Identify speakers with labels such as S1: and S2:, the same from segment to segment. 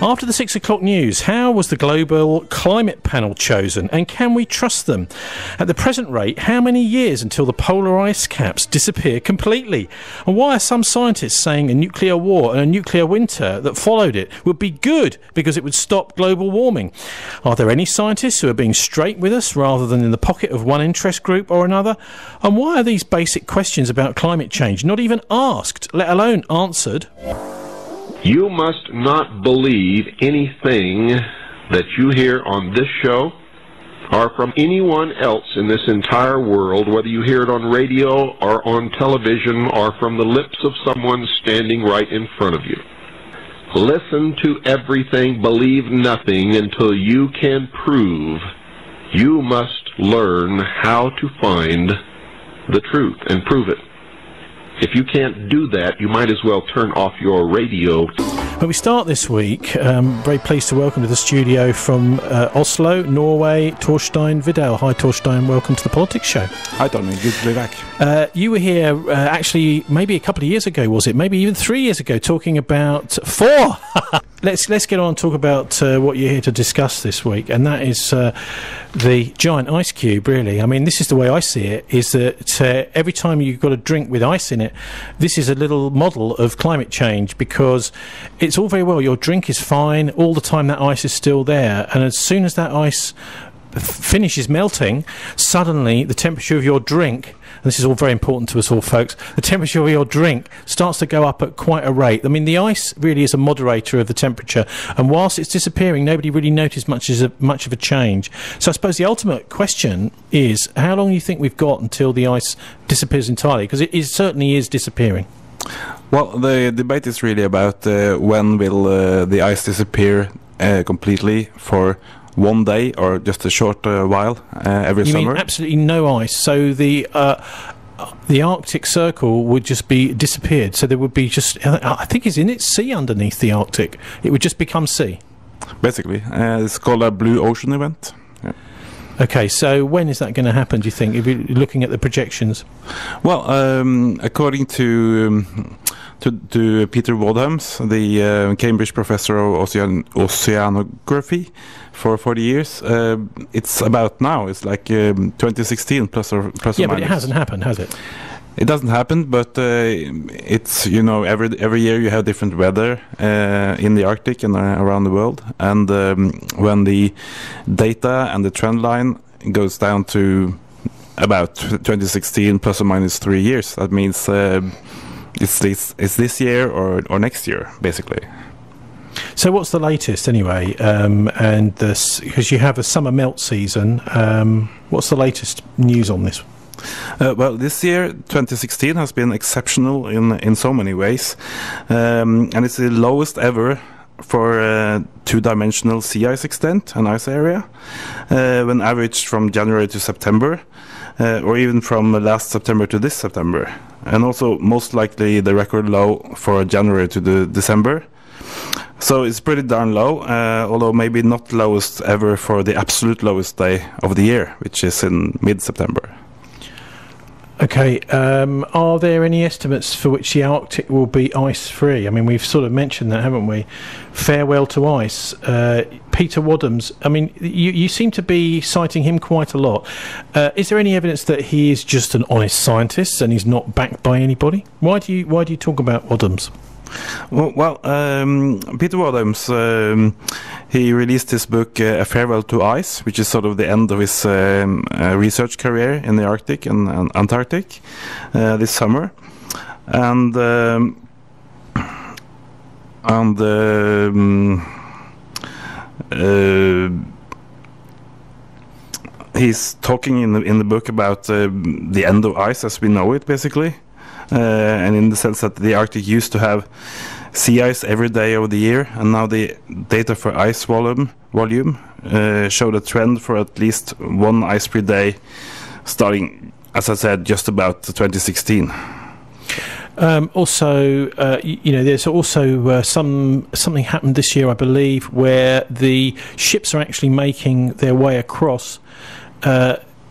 S1: After the 6 o'clock news, how was the Global Climate Panel chosen, and can we trust them? At the present rate, how many years until the polar ice caps disappear completely? And why are some scientists saying a nuclear war and a nuclear winter that followed it would be good because it would stop global warming? Are there any scientists who are being straight with us rather than in the pocket of one interest group or another? And why are these basic questions about climate change not even asked, let alone answered?
S2: You must not believe anything that you hear on this show or from anyone else in this entire world, whether you hear it on radio or on television or from the lips of someone standing right in front of you. Listen to everything, believe nothing until you can prove. You must learn how to find the truth and prove it. If you can't do that, you might as well turn off your radio.
S1: But we start this week, very pleased to welcome to the studio from Oslo, Norway, Torstein Vidal. Hi Torstein, welcome to the Politics Show.
S3: Hi Tommy, good to be back.
S1: You were here actually maybe a couple of years ago, was it? Maybe even 3 years ago, talking about... 4! Let's get on and talk about what you're here to discuss this week, and that is the giant ice cube, really. I mean, this is the way I see it, is that every time you've got a drink with ice in it, this is a little model of climate change, because it's all very well, your drink is fine, all the time that ice is still there, and as soon as that ice finishes melting, suddenly the temperature of your drink, and this is all very important to us all folks, the temperature of your drink starts to go up at quite a rate. I mean, the ice really is a moderator of the temperature, and whilst it's disappearing, nobody really noticed much of a change. So I suppose the ultimate question is, how long do you think we've got until the ice disappears entirely? Because it certainly is disappearing.
S3: Well, the debate is really about when will the ice disappear completely for one day or just a short while every summer.
S1: You mean absolutely no ice? So the Arctic Circle would just be disappeared. So there would be just, I think, isn't it sea underneath the Arctic? It would just become sea.
S3: Basically, it's called a blue ocean event. Yeah.
S1: Okay, so when is that going to happen, do you think, if you're looking at the projections?
S3: Well, according to Peter Wadhams, the Cambridge professor of oceanography for 40 years, it's about now. It's like 2016 plus or minus.
S1: Yeah, but it hasn't happened, has it?
S3: It doesn't happen, but it's, you know, every year you have different weather in the Arctic and around the world, and when the data and the trend line goes down to about 2016 plus or minus 3 years, that means it's this year or next year, basically.
S1: So what's the latest anyway? And because you have a summer melt season, what's the latest news on this?
S3: Well, this year, 2016, has been exceptional in so many ways, and it's the lowest ever for two-dimensional sea ice extent and ice area, when averaged from January to September, or even from last September to this September, and also most likely the record low for January to December. So it's pretty darn low, although maybe not lowest ever for the absolute lowest day of the year, which is in mid-September.
S1: Okay, are there any estimates for which the Arctic will be ice-free? I mean, we've sort of mentioned that, haven't we? Farewell to ice. Peter Wadhams, I mean, you seem to be citing him quite a lot. Is there any evidence that he is just an honest scientist and he's not backed by anybody? Why do you talk about Wadhams?
S3: Well, Peter Wadhams, he released his book A Farewell to Ice, which is sort of the end of his research career in the Arctic and Antarctic this summer, and he's talking in the book about the end of ice as we know it, basically. And in the sense that the Arctic used to have sea ice every day of the year, and now the data for ice volume showed a trend for at least one ice per day, starting, as I said, just about 2016.
S1: Also, you know, there's also something happened this year, I believe, where the ships are actually making their way across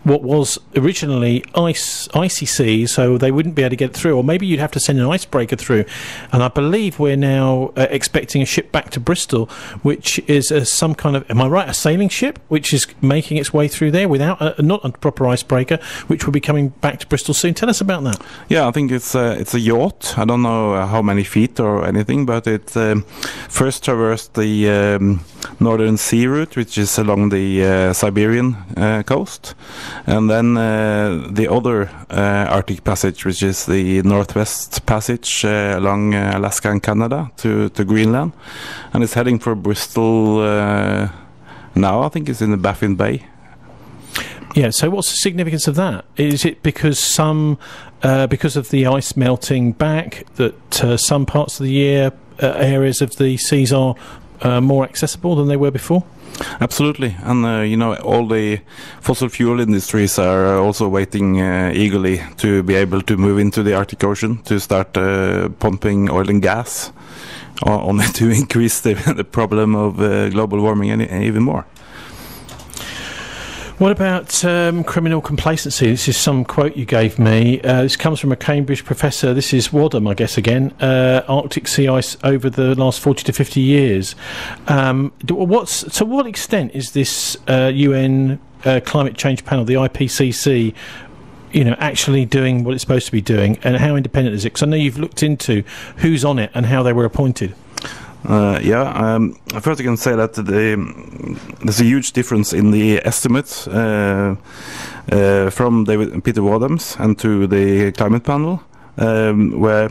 S1: what was originally icy sea, so they wouldn't be able to get through, or maybe you'd have to send an icebreaker through. And I believe we're now expecting a ship back to Bristol, which is some kind of, am I right, a sailing ship, which is making its way through there without not a proper icebreaker, which will be coming back to Bristol soon. Tell us about that.
S3: Yeah, I think it's a yacht. I don't know how many feet or anything, but it first traversed the Northern Sea route, which is along the Siberian coast. And then the other Arctic passage, which is the Northwest Passage along Alaska and Canada to Greenland. And it's heading for Bristol now. I think it's in the Baffin Bay.
S1: Yeah, so what's the significance of that? Is it because because of the ice melting back that some parts of the year, areas of the seas are more accessible than they were before?
S3: Absolutely, and all the fossil fuel industries are also waiting eagerly to be able to move into the Arctic Ocean to start pumping oil and gas, only to increase the problem of global warming even more.
S1: What about criminal complacency? This is some quote you gave me. This comes from a Cambridge professor. This is Wadham, I guess, again. Arctic sea ice over the last 40 to 50 years. To what extent is this UN climate change panel, the IPCC, actually doing what it's supposed to be doing, and how independent is it? Because I know you've looked into who's on it and how they were appointed.
S3: First I can say that there's a huge difference in the estimates from Peter Wadhams and to the climate panel, where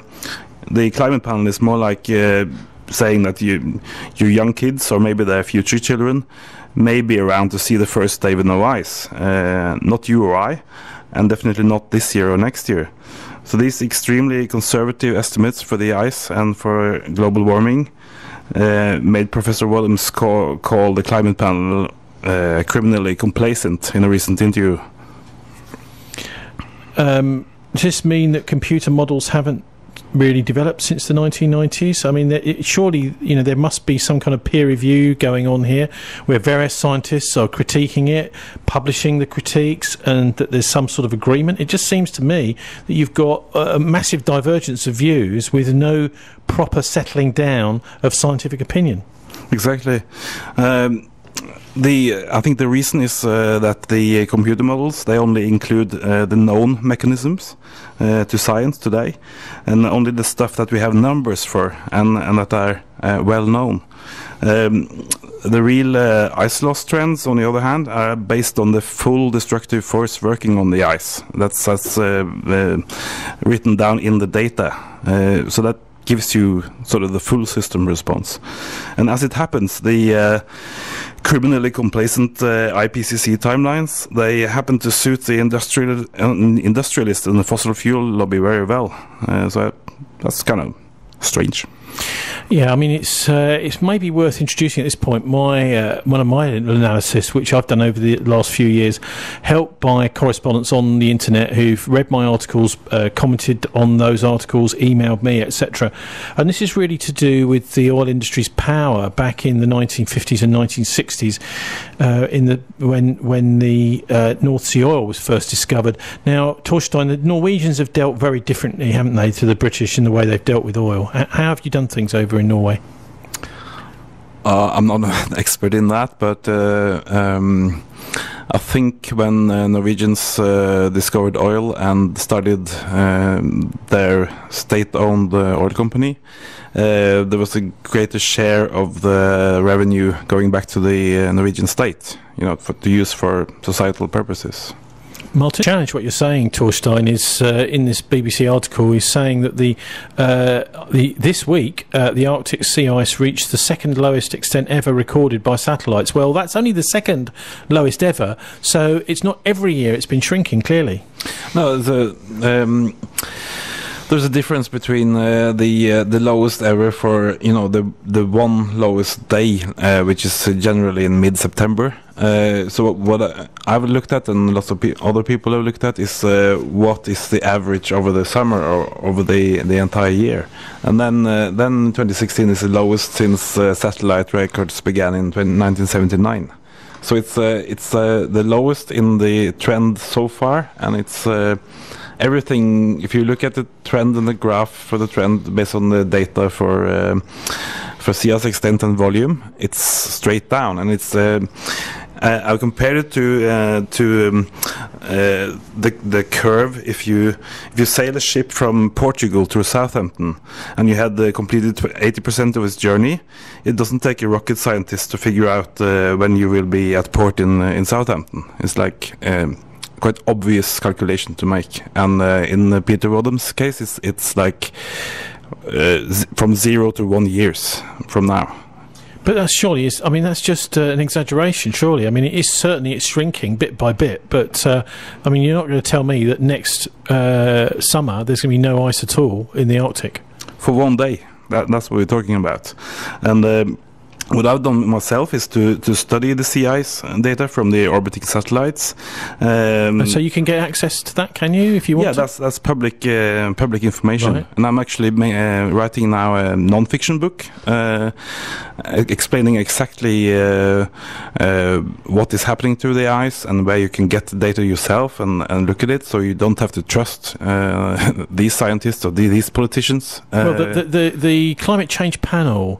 S3: the climate panel is more like saying that your young kids, or maybe their future children, may be around to see the first day with no ice, not you or I, and definitely not this year or next year. So these extremely conservative estimates for the ice and for global warming made Professor Wadhams call the climate panel criminally complacent in a recent interview.
S1: Does this mean that computer models haven't really developed since the 1990s? I mean, surely there must be some kind of peer review going on here where various scientists are critiquing it, publishing the critiques, and that there's some sort of agreement. It just seems to me that you've got a massive divergence of views with no proper settling down of scientific opinion.
S3: Exactly. I think the reason is that the computer models, they only include the known mechanisms to science today, and only the stuff that we have numbers for and that are well known. The real ice loss trends, on the other hand, are based on the full destructive force working on the ice. That's written down in the data. So that gives you sort of the full system response. And as it happens, the criminally complacent IPCC timelines, they happen to suit the industrialist and the fossil fuel lobby very well. So that's kind of strange.
S1: Yeah, I mean, it's maybe worth introducing at this point one of my analysis, which I've done over the last few years, helped by correspondents on the internet who've read my articles, commented on those articles, emailed me, etc. And this is really to do with the oil industry's power back in the 1950s and 1960s, when the North Sea oil was first discovered. Now, Torstein, the Norwegians have dealt very differently, haven't they, to the British in the way they've dealt with oil. How have you done things over in Norway?
S3: I'm not an expert in that, but I think when Norwegians discovered oil and started their state-owned oil company, there was a greater share of the revenue going back to the Norwegian state, to use for societal purposes.
S1: Martin, challenge what you're saying, Torstein, is in this BBC article is saying that this week the Arctic sea ice reached the second lowest extent ever recorded by satellites. Well, that's only the second lowest ever, so it's not every year it's been shrinking, clearly.
S3: No, there's a difference between the lowest ever for the one lowest day, which is generally in mid-September. So what I've looked at, and lots of other people have looked at, is what is the average over the summer or over the entire year, and then 2016 is the lowest since satellite records began in 1979. So it's the lowest in the trend so far, and it's everything. If you look at the trend and the graph for the trend based on the data for sea ice extent and volume, it's straight down, and it's. I'll compare it to the curve. If you sail a ship from Portugal to Southampton and you had completed 80% of its journey, it doesn't take a rocket scientist to figure out when you will be at port in Southampton. It's like quite obvious calculation to make. And in Peter Wadham's case, it's like from 0 to 1 year from now.
S1: But that surely is. I mean, that's just an exaggeration. Surely, I mean, it's shrinking bit by bit. But I mean, you're not going to tell me that next summer there's going to be no ice at all in the Arctic
S3: for 1 day. That's what we're talking about. And what I've done myself is to study the sea ice data from the orbiting satellites.
S1: So you can get access to that, can you, if you want?
S3: Yeah, that's public information.
S1: Right.
S3: And I'm actually writing now a non-fiction book explaining exactly what is happening to the ice and where you can get the data yourself and look at it, so you don't have to trust these scientists or these politicians.
S1: Well, the climate change panel.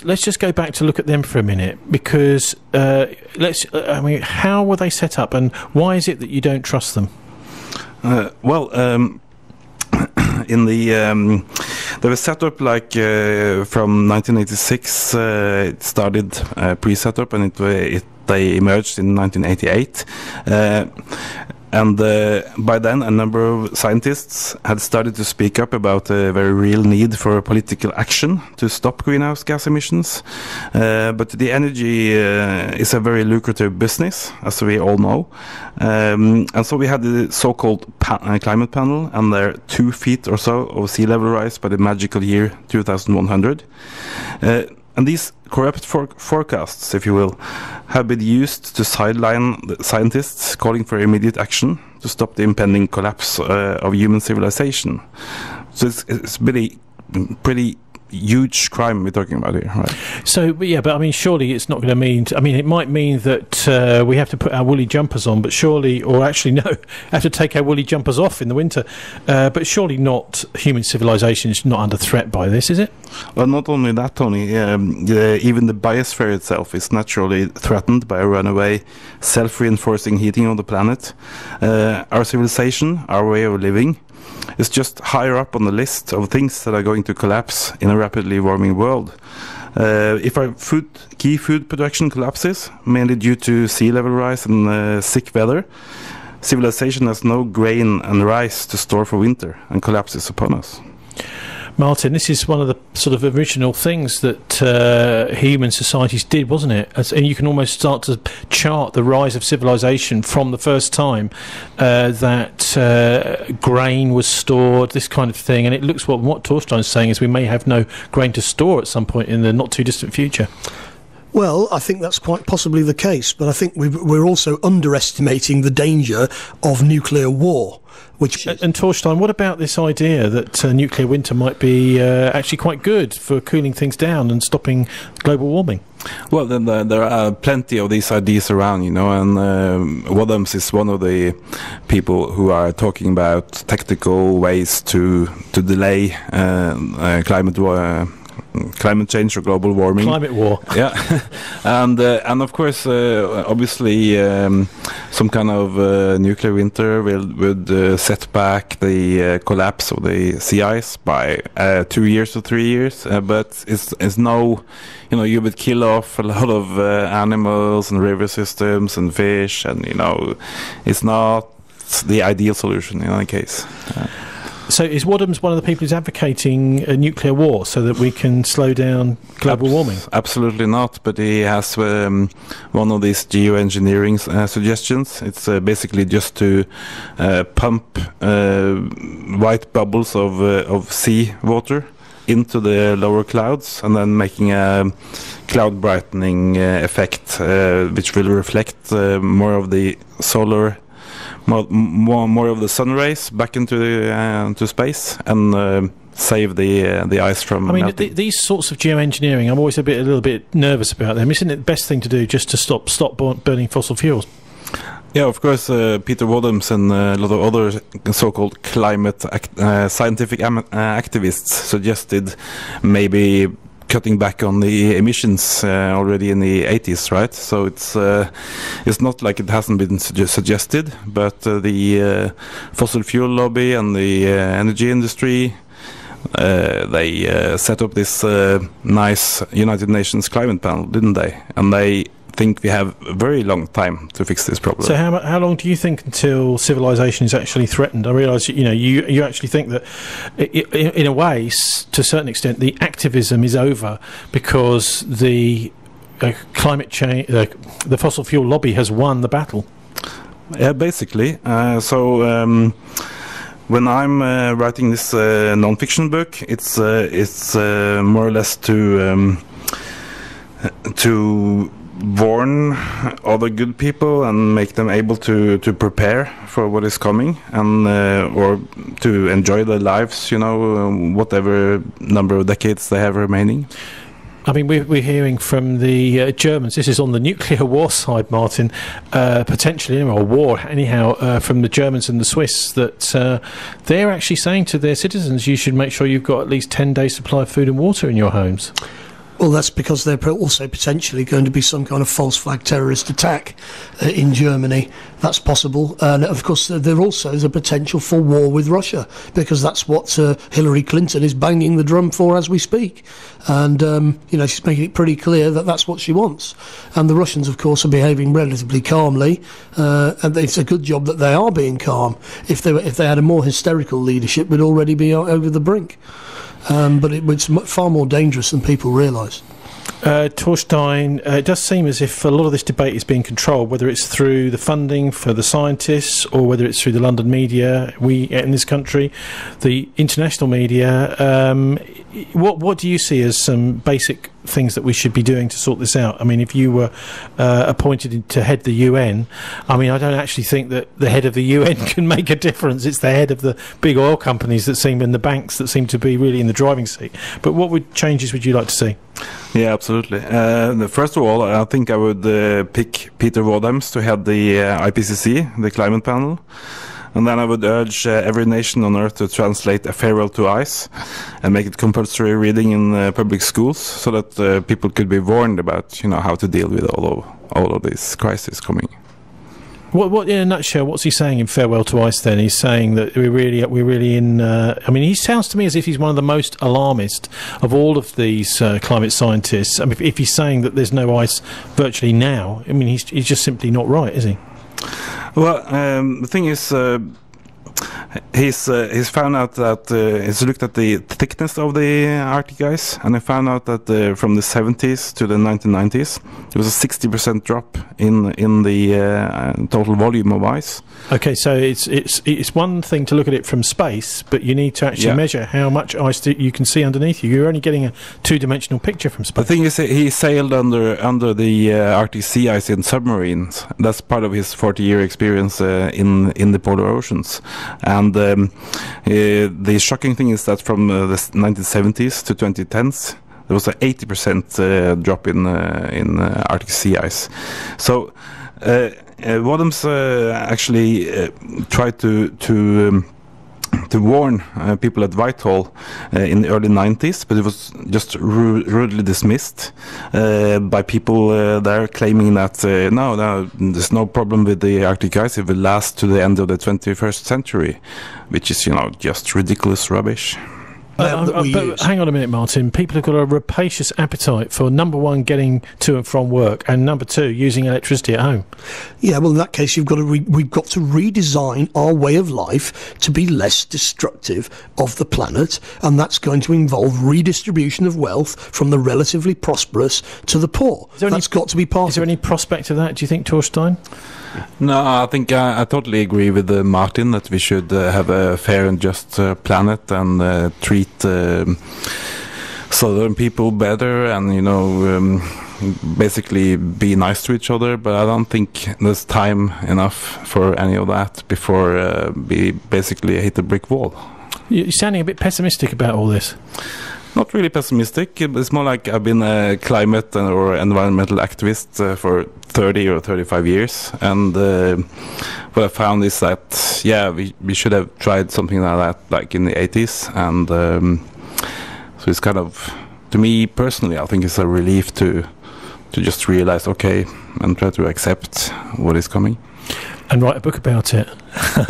S1: Let's just go back to look at them for a minute, because I mean, how were they set up, and why is it that you don't trust them?
S3: In the they were set up like from 1986. It started pre-set up, and they emerged in 1988. And by then, a number of scientists had started to speak up about a very real need for political action to stop greenhouse gas emissions. But the energy is a very lucrative business, as we all know. And so we had the so-called climate panel, and they're 2 feet or so of sea level rise by the magical year 2100. And these corrupt forecasts, if you will, have been used to sideline the scientists calling for immediate action to stop the impending collapse of human civilization. So it's pretty huge crime we're talking about here, right?
S1: So, but I mean, surely it's not going to mean. I mean, it might mean that we have to put our woolly jumpers on, but surely, or actually, no, have to take our woolly jumpers off in the winter. But surely, not human civilization is not under threat by this, is it?
S3: Well, not only that, Tony. Even the biosphere itself is naturally threatened by a runaway, self-reinforcing heating of the planet. Our civilization, our way of living, is just higher up on the list of things that are going to collapse in a rapidly warming world. If our key food production collapses, mainly due to sea level rise and sick weather, civilization has no grain and rice to store for winter, and collapses upon us.
S1: Martin, this is one of the sort of original things that human societies did, wasn't it? And you can almost start to chart the rise of civilization from the first time that grain was stored, this kind of thing. And it looks what Torstein's saying is we may have no grain to store at some point in the not too distant future.
S4: Well, I think that's quite possibly the case, but I think we're also underestimating the danger of nuclear war. And
S1: Torstein, what about this idea that nuclear winter might be actually quite good for cooling things down and stopping global warming?
S3: Well, then there are plenty of these ideas around, and Wadhams is one of the people who are talking about tactical ways to delay climate change or global warming.
S1: Climate war.
S3: Yeah. and of course, obviously, some kind of nuclear winter would set back the collapse of the sea ice by 2 years or 3 years. But it's no, you would kill off a lot of animals and river systems and fish, and it's not the ideal solution in any case.
S1: So is Wadhams one of the people who's advocating a nuclear war so that we can slow down global warming?
S3: Absolutely not, but he has one of these geoengineering suggestions. It's basically just to pump white bubbles of sea water into the lower clouds, and then making a cloud brightening effect, which will reflect more of the solar more of the sun rays back into to space, and save the ice from melting.
S1: These sorts of geoengineering, I'm always a little bit nervous about them. Isn't it the best thing to do just to stop burning fossil fuels?
S3: Yeah, of course, Peter Wadhams and a lot of other so-called climate scientific activists suggested maybe cutting back on the emissions already in the 80s, right? So it's not like it hasn't been suggested, but the fossil fuel lobby and the energy industry, they set up this nice United Nations climate panel, didn't they? And they think we have a very long time to fix this problem.
S1: So how long do you think until civilization is actually threatened? I realise you actually think that in a way, to a certain extent, the activism is over because the climate change, the fossil fuel lobby has won the battle.
S3: Yeah, basically. When I'm writing this non-fiction book, it's more or less to warn other good people and make them able to prepare for what is coming, and or to enjoy their lives, whatever number of decades they have remaining.
S1: I mean, we're hearing from the Germans, this is on the nuclear war side, Martin, potentially, or war anyhow, from the Germans and the Swiss, that they're actually saying to their citizens, you should make sure you've got at least 10 days supply of food and water in your homes.
S4: Well, that's because they're also potentially going to be some kind of false flag terrorist attack in Germany. That's possible. And, of course, there also is a potential for war with Russia, because that's what Hillary Clinton is banging the drum for as we speak. And, she's making it pretty clear that that's what she wants. And the Russians, of course, are behaving relatively calmly. And it's a good job that they are being calm. If they had a more hysterical leadership, we'd already be over the brink. But it's far more dangerous than people realise.
S1: Torstein, it does seem as if a lot of this debate is being controlled, whether it's through the funding for the scientists or whether it's through the London media, we in this country, the international media. What do you see as some basic things that we should be doing to sort this out? I mean, if you were appointed to head the UN, I mean, I don't actually think that the head of the UN can make a difference. It's the head of the big oil companies and the banks that seem to be really in the driving seat. But what changes would you like to see?
S3: Yeah, absolutely. First of all, I think I would pick Peter Wadhams to head the IPCC, the climate panel. And then I would urge every nation on Earth to translate A Farewell to Ice and make it compulsory reading in public schools, so that people could be warned about, how to deal with all of these crises coming.
S1: What in a nutshell, what's he saying in Farewell to Ice then? He's saying that we're really in... I mean, he sounds to me as if he's one of the most alarmist of all of these climate scientists. I mean, if he's saying that there's no ice virtually now, I mean, he's just simply not right, is he?
S3: Well, the thing is, he's found out that he's looked at the thickness of the Arctic ice, and he found out that from the 70s to the 1990s, there was a 60% drop in the total volume of ice. Okay, so it's one thing to look at it from space, but you need to actually measure how much ice you can see underneath you. You're only getting a two-dimensional picture from space. The thing is, he sailed under the Arctic sea ice in submarines. That's part of his 40-year experience in the polar oceans. And the shocking thing is that from the 1970s to 2010s, there was an 80% drop in Arctic sea ice. So Wadhams actually tried to warn people at Whitehall in the early 90s, but it was just rudely dismissed by people there, claiming that no, there's no problem with the Arctic ice, it will last to the end of the 21st century, which is, just ridiculous rubbish. But hang on a minute, Martin. People have got a rapacious appetite for, number one, getting to and from work, and number two, using electricity at home. Yeah, well, in that case, we've got to redesign our way of life to be less destructive of the planet, and that's going to involve redistribution of wealth from the relatively prosperous to the poor. That's got to be part of it. Is there any prospect of that, do you think, Torstein? No, I think I totally agree with Martin that we should have a fair and just planet and treat southern people better and, basically be nice to each other. But I don't think there's time enough for any of that before we basically hit a brick wall.
S1: You're sounding a bit pessimistic about all this.
S3: Not really pessimistic. It's more like I've been a climate or environmental activist for 30 or 35 years, and what I found is that we should have tried something like that like in the 80s, and so it's kind of, to me personally, I think it's a relief to just realize, okay, and try to accept what is coming.
S1: And write a book about it.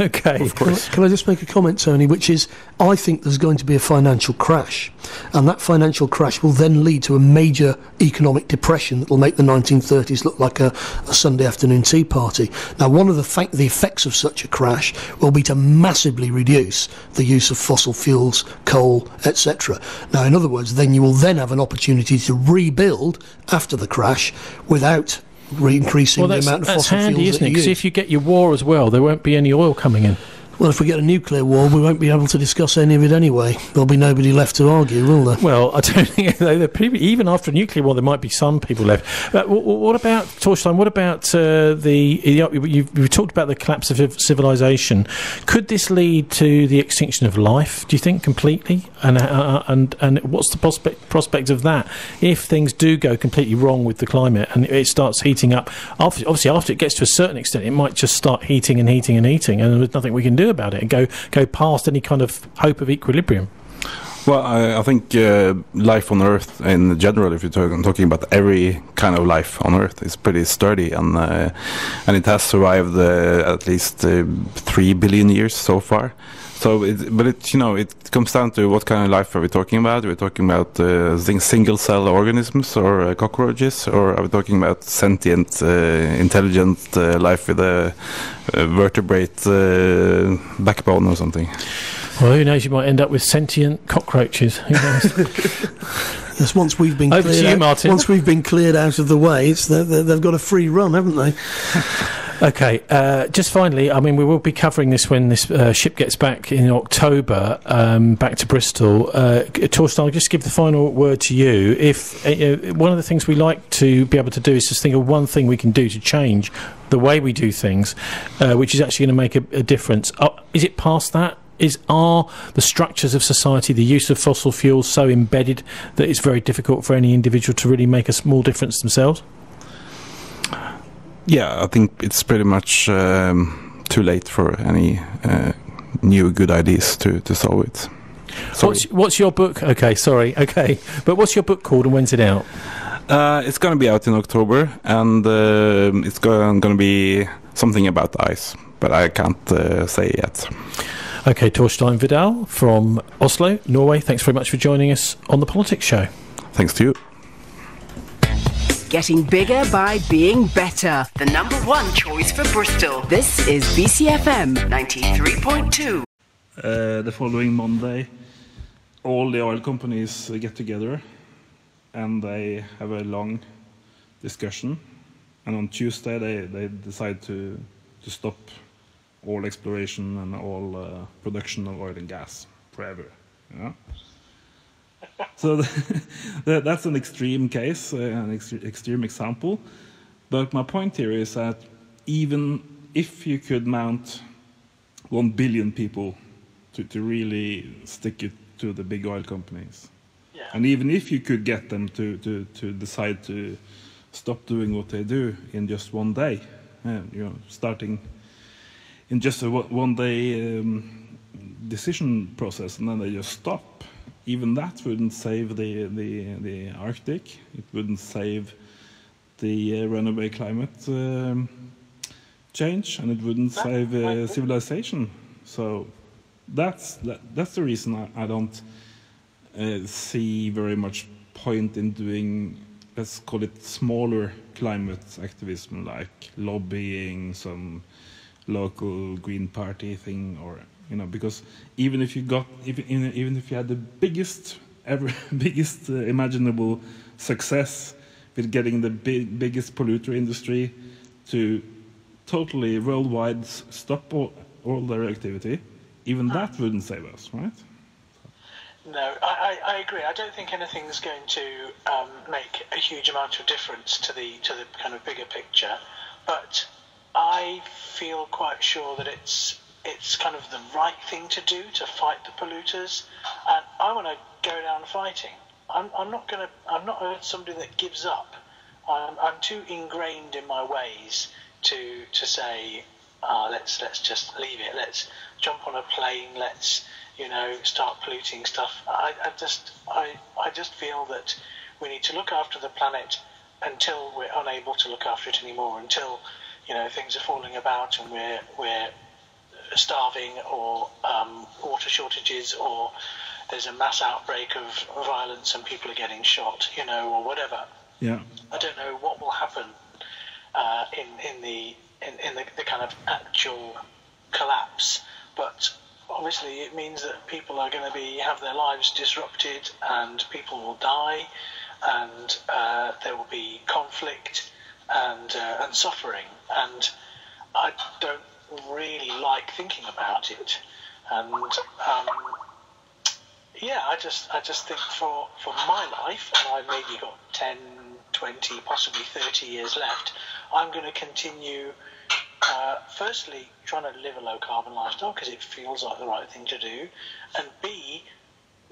S1: Okay.
S3: Of course.
S4: Can I just make a comment, Tony, which is, I think there's going to be a financial crash, and that financial crash will then lead to a major economic depression that will make the 1930s look like a Sunday afternoon tea party. Now, one of the effects of such a crash will be to massively reduce the use of fossil fuels, coal, etc. Now, in other words, then you will then have an opportunity to rebuild after the crash without increasing the amount of fossil
S1: handy,
S4: fuels
S1: isn't
S4: that
S1: it?
S4: you
S1: Because
S4: use.
S1: if you get your war as well, there won't be any oil coming in.
S4: Well, if we get a nuclear war, we won't be able to discuss any of it anyway. There'll be nobody left to argue, will there?
S1: Well, I don't think even after a nuclear war, there might be some people left. But what about, Torstein, what about you've talked about the collapse of civilization. Could this lead to the extinction of life, do you think, completely? And what's the prospect of that if things do go completely wrong with the climate and it starts heating up? Obviously, after it gets to a certain extent, it might just start heating, and there's nothing we can do about it, and go past any kind of hope of equilibrium.
S3: Well, I think life on Earth in general, if you're talking about every kind of life on Earth, is pretty sturdy, and it has survived at least 3 billion years so far. So, it comes down to what kind of life are we talking about? Are we talking about single-cell organisms or cockroaches, or are we talking about sentient, intelligent life with a vertebrate backbone or something?
S1: Well, who knows? You might end up with sentient cockroaches. Who knows?
S4: Yes, once we've been
S1: Over to you, Martin.
S4: Once we've been cleared out of the way, they've got a free run, haven't they?
S1: Okay, just finally, I mean, we will be covering this when this ship gets back in October, back to Bristol. Torstein, I'll just give the final word to you. If one of the things we like to be able to do is just think of one thing we can do to change the way we do things, which is actually going to make a difference. Is it past that? Are the structures of society, the use of fossil fuels, so embedded that it's very difficult for any individual to really make a small difference themselves?
S3: Yeah, I think it's pretty much too late for any new good ideas to solve it.
S1: What's your book? Okay, but what's your book called, and when's it out?
S3: It's going to be out in October, and it's going to be something about ice, but I can't say yet.
S1: Okay, Torstein Vidal from Oslo, Norway, thanks very much for joining us on The Politics Show.
S3: Thanks to you.
S5: Getting bigger by being better. The number one choice for Bristol. This is BCFM 93.2.
S3: The following Monday, all the oil companies get together and they have a long discussion. And on Tuesday, they decide to stop all exploration and all production of oil and gas forever. You know? So that's an extreme case, an extreme example. But my point here is that even if you could mount 1 billion people to really stick it to the big oil companies, and even if you could get them to decide to stop doing what they do in just one day, starting in just a one-day decision process, and then they just stop. Even that wouldn't save the Arctic. It wouldn't save the runaway climate change, and it wouldn't save civilization. So that's the reason I don't see very much point in doing, let's call it, smaller climate activism, like lobbying some local Green Party thing, or because even if you had the biggest imaginable success with getting the biggest polluter industry to totally worldwide stop all their activity, even that wouldn't save us, right?
S6: No, I agree. I don't think anything's going to make a huge amount of difference to the kind of bigger picture, but I feel quite sure that it's it's kind of the right thing to do to fight the polluters, and I want to go down fighting. I'm not somebody that gives up. I'm too ingrained in my ways to say, let's just leave it. Let's jump on a plane. Let's start polluting stuff. I just feel that we need to look after the planet until we're unable to look after it anymore. Until things are falling about and we're starving, or water shortages, or there's a mass outbreak of violence and people are getting shot, or whatever.
S3: Yeah.
S6: I don't know what will happen in the kind of actual collapse, but obviously it means that people are going to have their lives disrupted, and people will die, and there will be conflict and suffering, and I don't really like thinking about it. And I just think for my life, and I've maybe got 10, 20, possibly 30 years left, I'm going to continue firstly trying to live a low carbon lifestyle because it feels like the right thing to do, and B,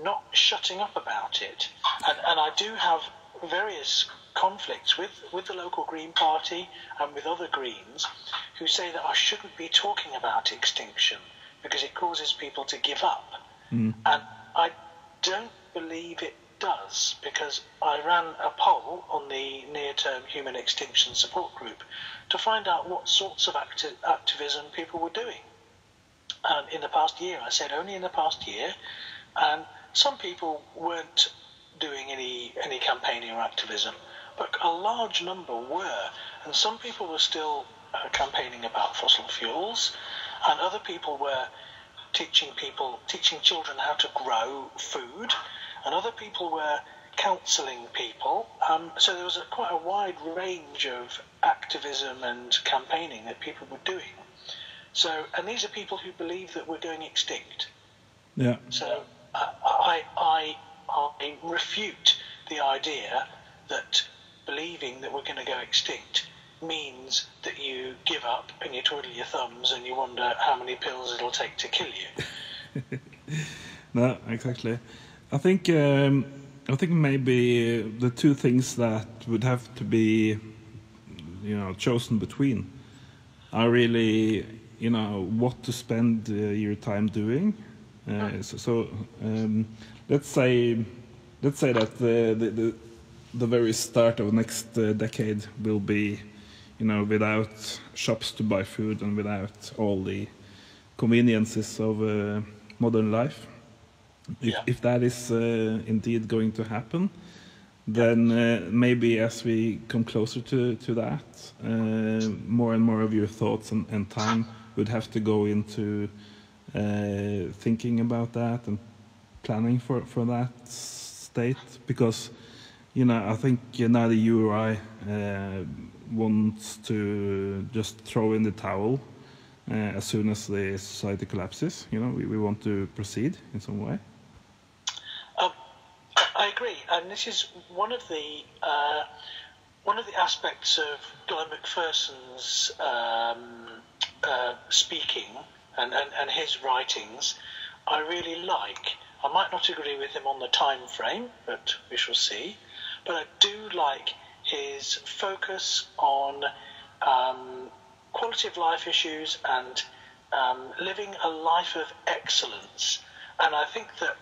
S6: not shutting up about it. And I do have various conflicts with the local Green Party and with other Greens who say that I shouldn't be talking about extinction because it causes people to give up. And I don't believe it does, because I ran a poll on the near-term human extinction support group to find out what sorts of activism people were doing. And in the past year, I said only in the past year, and some people weren't doing any campaigning or activism, but a large number were, and some people were still campaigning about fossil fuels, and other people were teaching children how to grow food, and other people were counselling people. So there was quite a wide range of activism and campaigning that people were doing. So, and these are people who believe that we're going extinct.
S3: Yeah.
S6: So I refute the idea that believing that we're going to go extinct means that you give up and you twiddle your thumbs and you wonder how many pills it'll take to kill you.
S3: No, exactly. I think maybe the two things that would have to be, chosen between are really, what to spend your time doing. Let's say that the very start of next decade will be, without shops to buy food and without all the conveniences of modern life. If that is indeed going to happen, then maybe as we come closer to that, more and more of your thoughts and time would have to go into thinking about that and planning for that state, because I think neither you or I wants to just throw in the towel as soon as the society collapses. We want to proceed in some way.
S6: I agree, and this is one of the aspects of Guy McPherson's speaking and his writings I really like. I might not agree with him on the time frame, but we shall see. But I do like his focus on quality of life issues and living a life of excellence. And I think that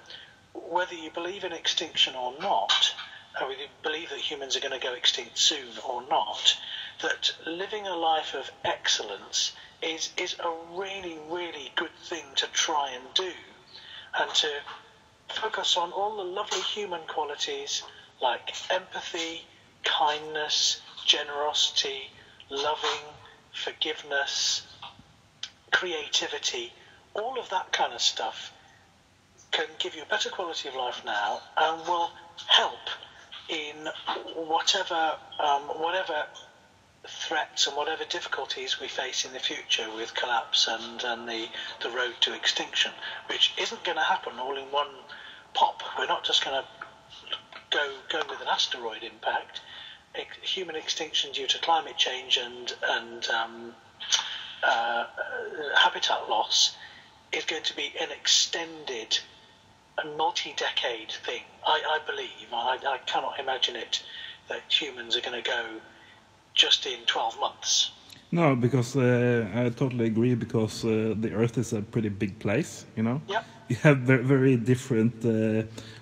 S6: whether you believe in extinction or not, or whether you believe that humans are going to go extinct soon or not, that living a life of excellence is a really, really good thing to try and do, and to focus on all the lovely human qualities like empathy, kindness, generosity, loving, forgiveness, creativity. All of that kind of stuff can give you a better quality of life now and will help in whatever threats and whatever difficulties we face in the future with collapse and the road to extinction, which isn't going to happen all in one pop. We're not just going to go with an asteroid impact. Human extinction due to climate change and habitat loss is going to be an extended, a multi-decade thing. I believe. I cannot imagine it that humans are going to go just in 12 months.
S3: No, because I totally agree, because the Earth is a pretty big place, you know?
S6: Yep.
S3: You have very different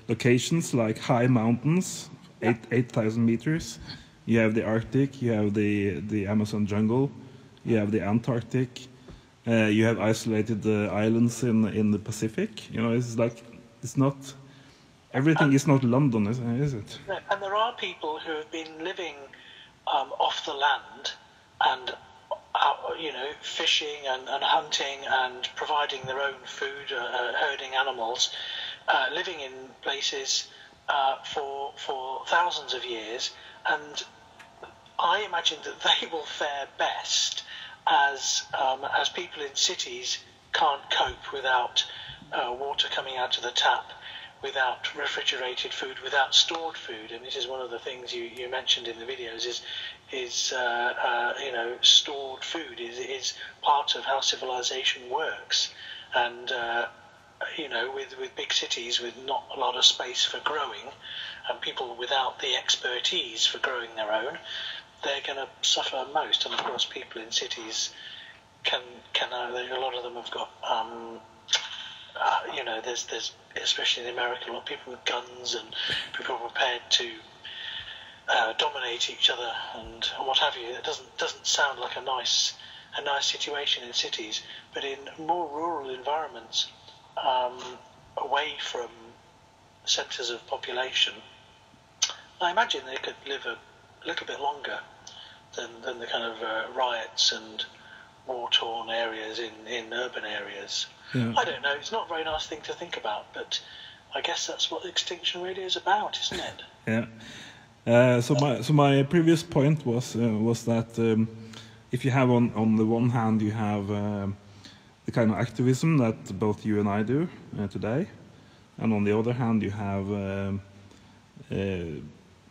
S3: locations, like high mountains, 8,000 meters. You have the Arctic, you have the Amazon jungle, you have the Antarctic, you have isolated islands in the Pacific. You know, it's like, it's not, everything is not London, is it?
S6: And there are people who have been living off the land and fishing and hunting and providing their own food, herding animals, living in places for thousands of years, and I imagine that they will fare best as people in cities can't cope without water coming out of the tap, without refrigerated food, without stored food. And this is one of the things you mentioned in the videos is stored food is part of how civilization works. And with big cities with not a lot of space for growing, and people without the expertise for growing their own, they're going to suffer most. And of course, people in cities can a lot of them have got there's especially in America a lot of people with guns and people prepared to dominate each other and what have you. It doesn't sound like a nice situation in cities, but in more rural environments, away from centres of population, I imagine they could live a little bit longer than the kind of riots and war-torn areas in urban areas.
S3: Yeah.
S6: I don't know. It's not a very nice thing to think about, but I guess that's what Extinction Radio is about, isn't it?
S3: Yeah. So my previous point was that if you have on the one hand you have the kind of activism that both you and I do today, and on the other hand you have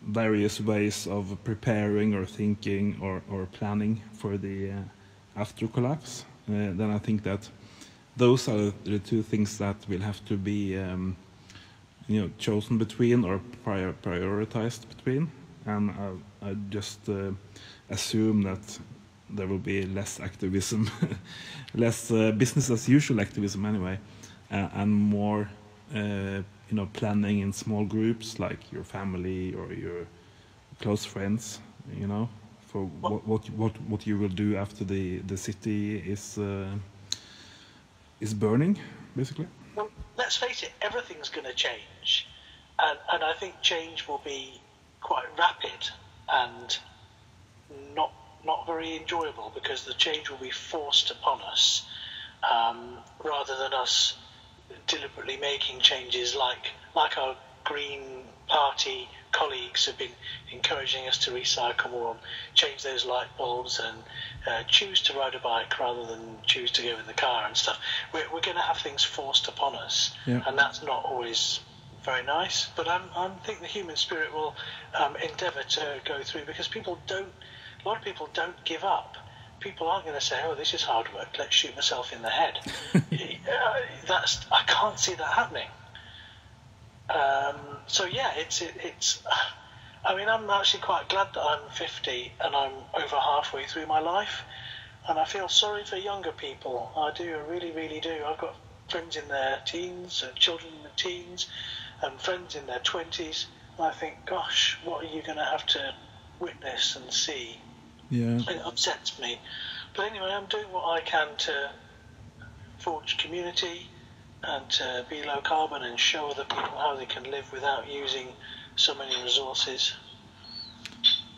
S3: various ways of preparing or thinking or planning for the after collapse, then I think that those are the two things that will have to be chosen between or prioritized between. And I just assume that there will be less activism, less business as usual activism anyway, and more planning in small groups like your family or your close friends, for what you will do after the city is burning, basically.
S6: Well, let's face it, everything's going to change, and I think change will be quite rapid and not very enjoyable, because the change will be forced upon us, rather than us deliberately making changes like our Green Party colleagues have been encouraging us to recycle more, change those light bulbs, and choose to ride a bike rather than choose to go in the car and stuff. We're going to have things forced upon us, and that's not always very nice. But I think the human spirit will endeavour to go through, because a lot of people don't give up. People aren't going to say, "Oh, this is hard work. Let's shoot myself in the head." I can't see that happening. So yeah, it's. I mean, I'm actually quite glad that I'm 50 and I'm over halfway through my life, and I feel sorry for younger people. I do, I really, really do. I've got friends in their teens, children in their teens, and friends in their 20s. And I think, gosh, what are you going to have to witness and see?
S3: Yeah.
S6: It upsets me. But anyway, I'm doing what I can to forge community and to be low carbon and show other people how they can live without using so many resources.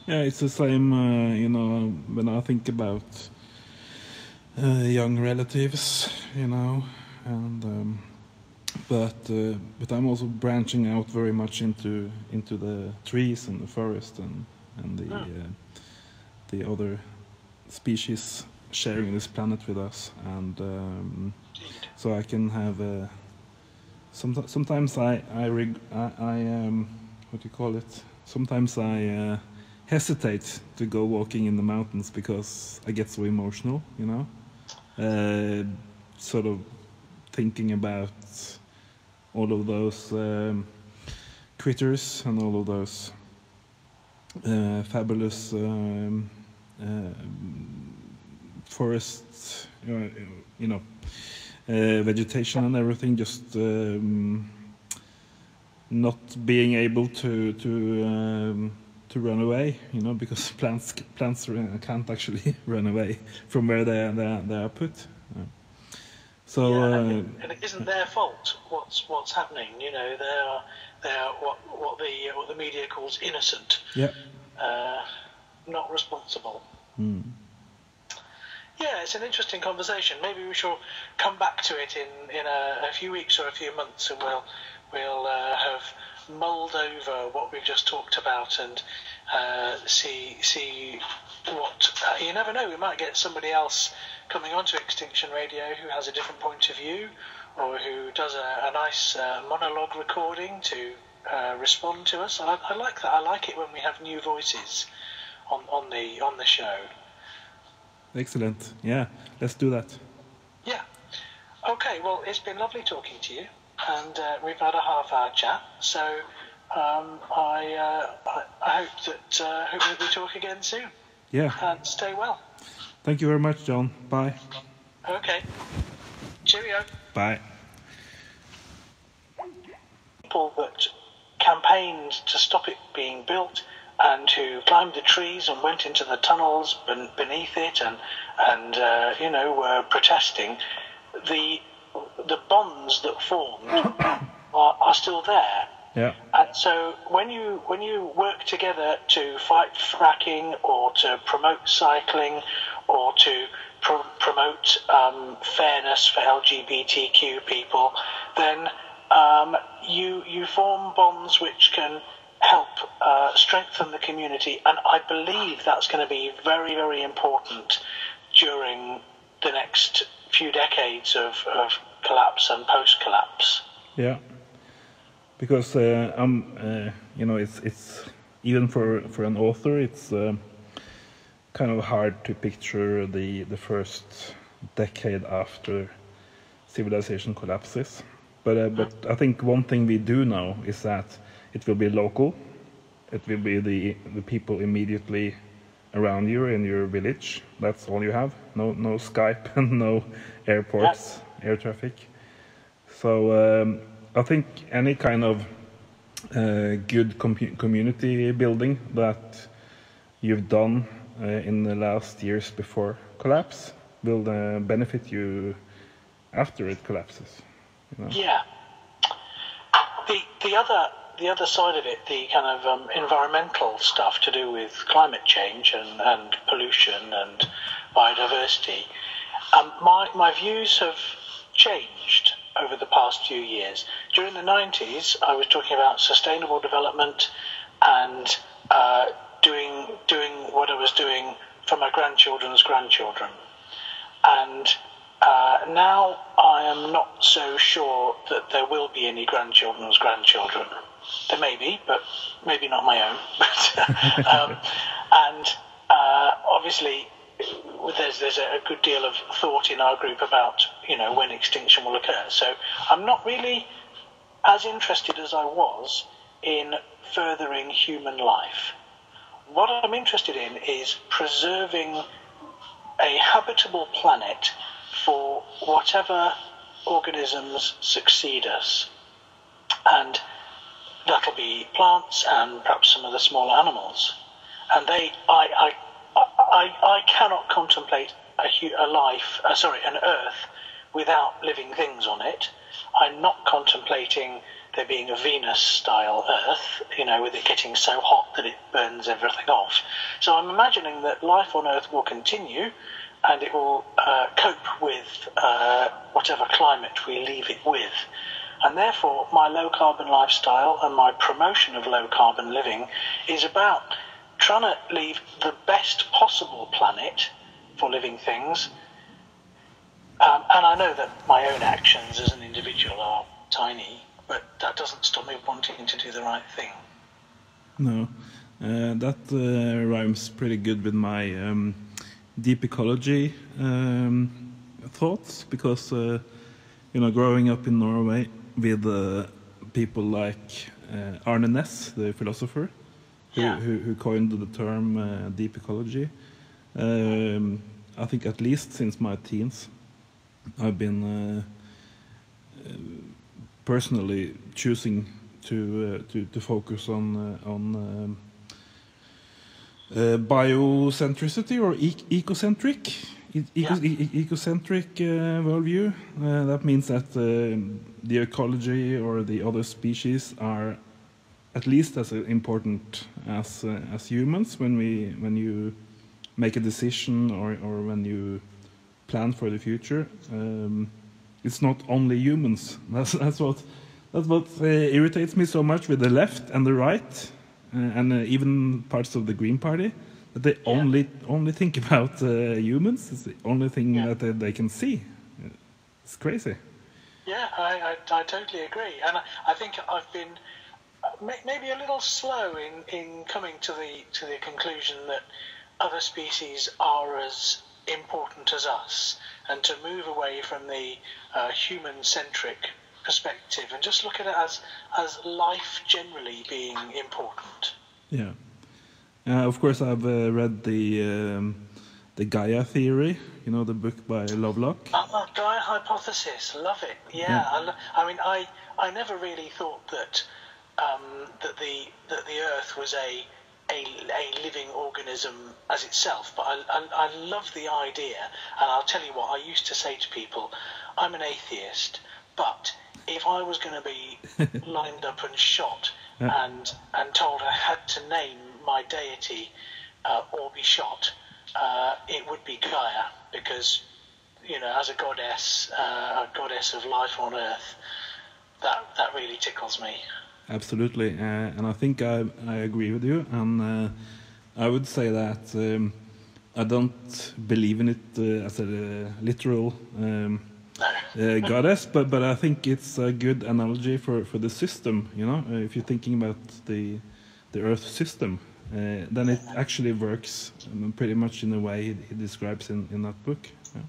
S3: Yeah, it's the same, when I think about young relatives, and but I'm also branching out very much into the trees and the forest and the other species sharing this planet with us, and so I can have sometimes I what do you call it? Sometimes I hesitate to go walking in the mountains because I get so emotional, sort of thinking about all of those critters and all of those fabulous forests, vegetation and everything, just not being able to run away, because plants can't actually run away from where they are put.
S6: And it isn't their fault what's happening. They're what the media calls innocent.
S3: Yeah.
S6: Not responsible.
S3: Mm.
S6: Yeah, it's an interesting conversation. Maybe we shall come back to it in a few weeks or a few months, and we'll have mulled over what we've just talked about and see what. You never know. We might get somebody else coming onto Extinction Radio who has a different point of view, or who does a nice monologue recording to respond to us. I like that. I like it when we have new voices on the show.
S3: Excellent. Yeah, let's do that.
S6: Yeah. Okay, well, it's been lovely talking to you, and we've had a half-hour chat, so I hope that we talk again soon.
S3: Yeah.
S6: And stay well.
S3: Thank you very much, John. Bye.
S6: Okay. Cheerio.
S3: Bye.
S6: People that campaigned to stop it being built, and who climbed the trees and went into the tunnels beneath it, and were protesting, the bonds that formed are still there.
S3: Yeah.
S6: And so when you work together to fight fracking, or to promote cycling, or to promote fairness for LGBTQ people, then you form bonds which can help strengthen the community, and I believe that's going to be very, very important during the next few decades of collapse and post-collapse.
S3: Yeah, because it's even for an author, it's kind of hard to picture the first decade after civilization collapses. But I think one thing we do know is that it will be local. It will be the people immediately around you in your village. That's all you have. No Skype and no airports, air traffic. So I think any kind of good community building that you've done in the last years before collapse will benefit you after it collapses.
S6: Yeah. The other side of it, the kind of environmental stuff to do with climate change and pollution and biodiversity, my views have changed over the past few years. During the 90s, I was talking about sustainable development and doing what I was doing for my grandchildren's grandchildren. And now I am not so sure that there will be any grandchildren's grandchildren. There may be, but maybe not my own. And obviously, there's a good deal of thought in our group about when extinction will occur. So I'm not really as interested as I was in furthering human life. What I'm interested in is preserving a habitable planet for whatever organisms succeed us, and that'll be plants and perhaps some of the smaller animals. And I cannot contemplate an Earth without living things on it. I'm not contemplating there being a Venus-style Earth, with it getting so hot that it burns everything off. So I'm imagining that life on Earth will continue, and it will cope with whatever climate we leave it with. And therefore, my low-carbon lifestyle and my promotion of low-carbon living is about trying to leave the best possible planet for living things. And I know that my own actions as an individual are tiny, but that doesn't stop me wanting to do the right thing.
S3: No, that rhymes pretty good with my deep ecology thoughts because growing up in Norway with people like Arne Næss, the philosopher, who coined the term deep ecology. I think at least since my teens, I've been personally choosing to focus on biocentricity or ecocentric worldview. That means that the ecology or the other species are at least as important as humans when you make a decision or when you plan for the future. It's not only humans. That's what irritates me so much with the left and the right, and even parts of the Green Party, that they only think about humans. It's the only thing that they can see. It's crazy.
S6: Yeah, I totally agree, and I think I've been maybe a little slow in coming to the conclusion that other species are as important as us, and to move away from the human-centric perspective and just look at it as life generally being important.
S3: Yeah. Of course, I've read the Gaia theory, the book by Lovelock.
S6: Gaia hypothesis, love it. Yeah. I never really thought that the Earth was a living organism as itself, but I love the idea, and I'll tell you what, I used to say to people, I'm an atheist, but if I was going to be lined up and shot and told I had to name my deity or be shot, it would be Gaia, because as a goddess of life on Earth, that really tickles me.
S3: Absolutely, and I think I agree with you, and I would say that I don't believe in it as a literal goddess, but I think it's a good analogy for the system. If you're thinking about the Earth system, then it actually works pretty much in the way he describes in that book. Yeah.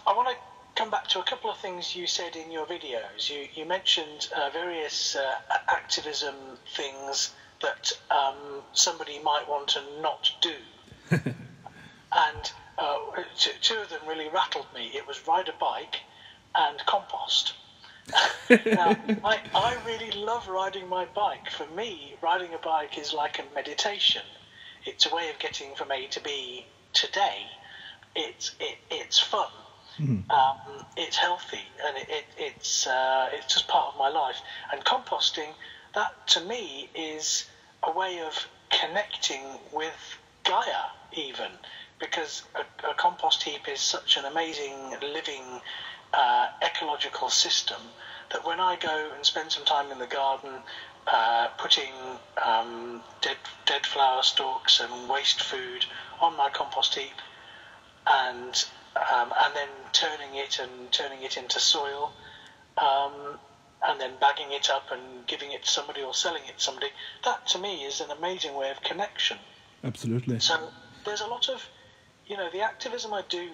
S6: I want to come back to a couple of things you said in your videos. You mentioned various activism things that somebody might want to not do. And two of them really rattled me. It was ride a bike and compost. Now, I really love riding my bike. For me, riding a bike is like a meditation. It's a way of getting from A to B today. It's fun. It's healthy, and it's just part of my life. And composting, that to me is a way of connecting with Gaia, even, because a compost heap is such an amazing living ecological system that when I go and spend some time in the garden putting dead flower stalks and waste food on my compost heap, and then turning it into soil, and then bagging it up and giving it to somebody or selling it to somebody, that to me is an amazing way of connection.
S3: Absolutely.
S6: So there's a lot of, the activism I do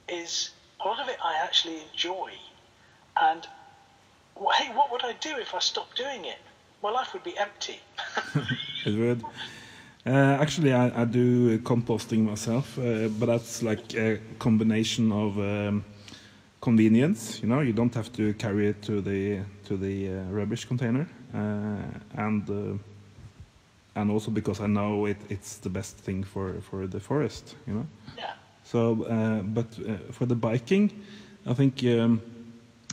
S6: is, a lot of it I actually enjoy. And, hey, what would I do if I stopped doing it? My life would be empty.
S3: It would. Actually, I do composting myself, but that's like a combination of convenience. You don't have to carry it to the rubbish container, and also because I know it's the best thing for the forest.
S6: Yeah.
S3: So, but for the biking, I think there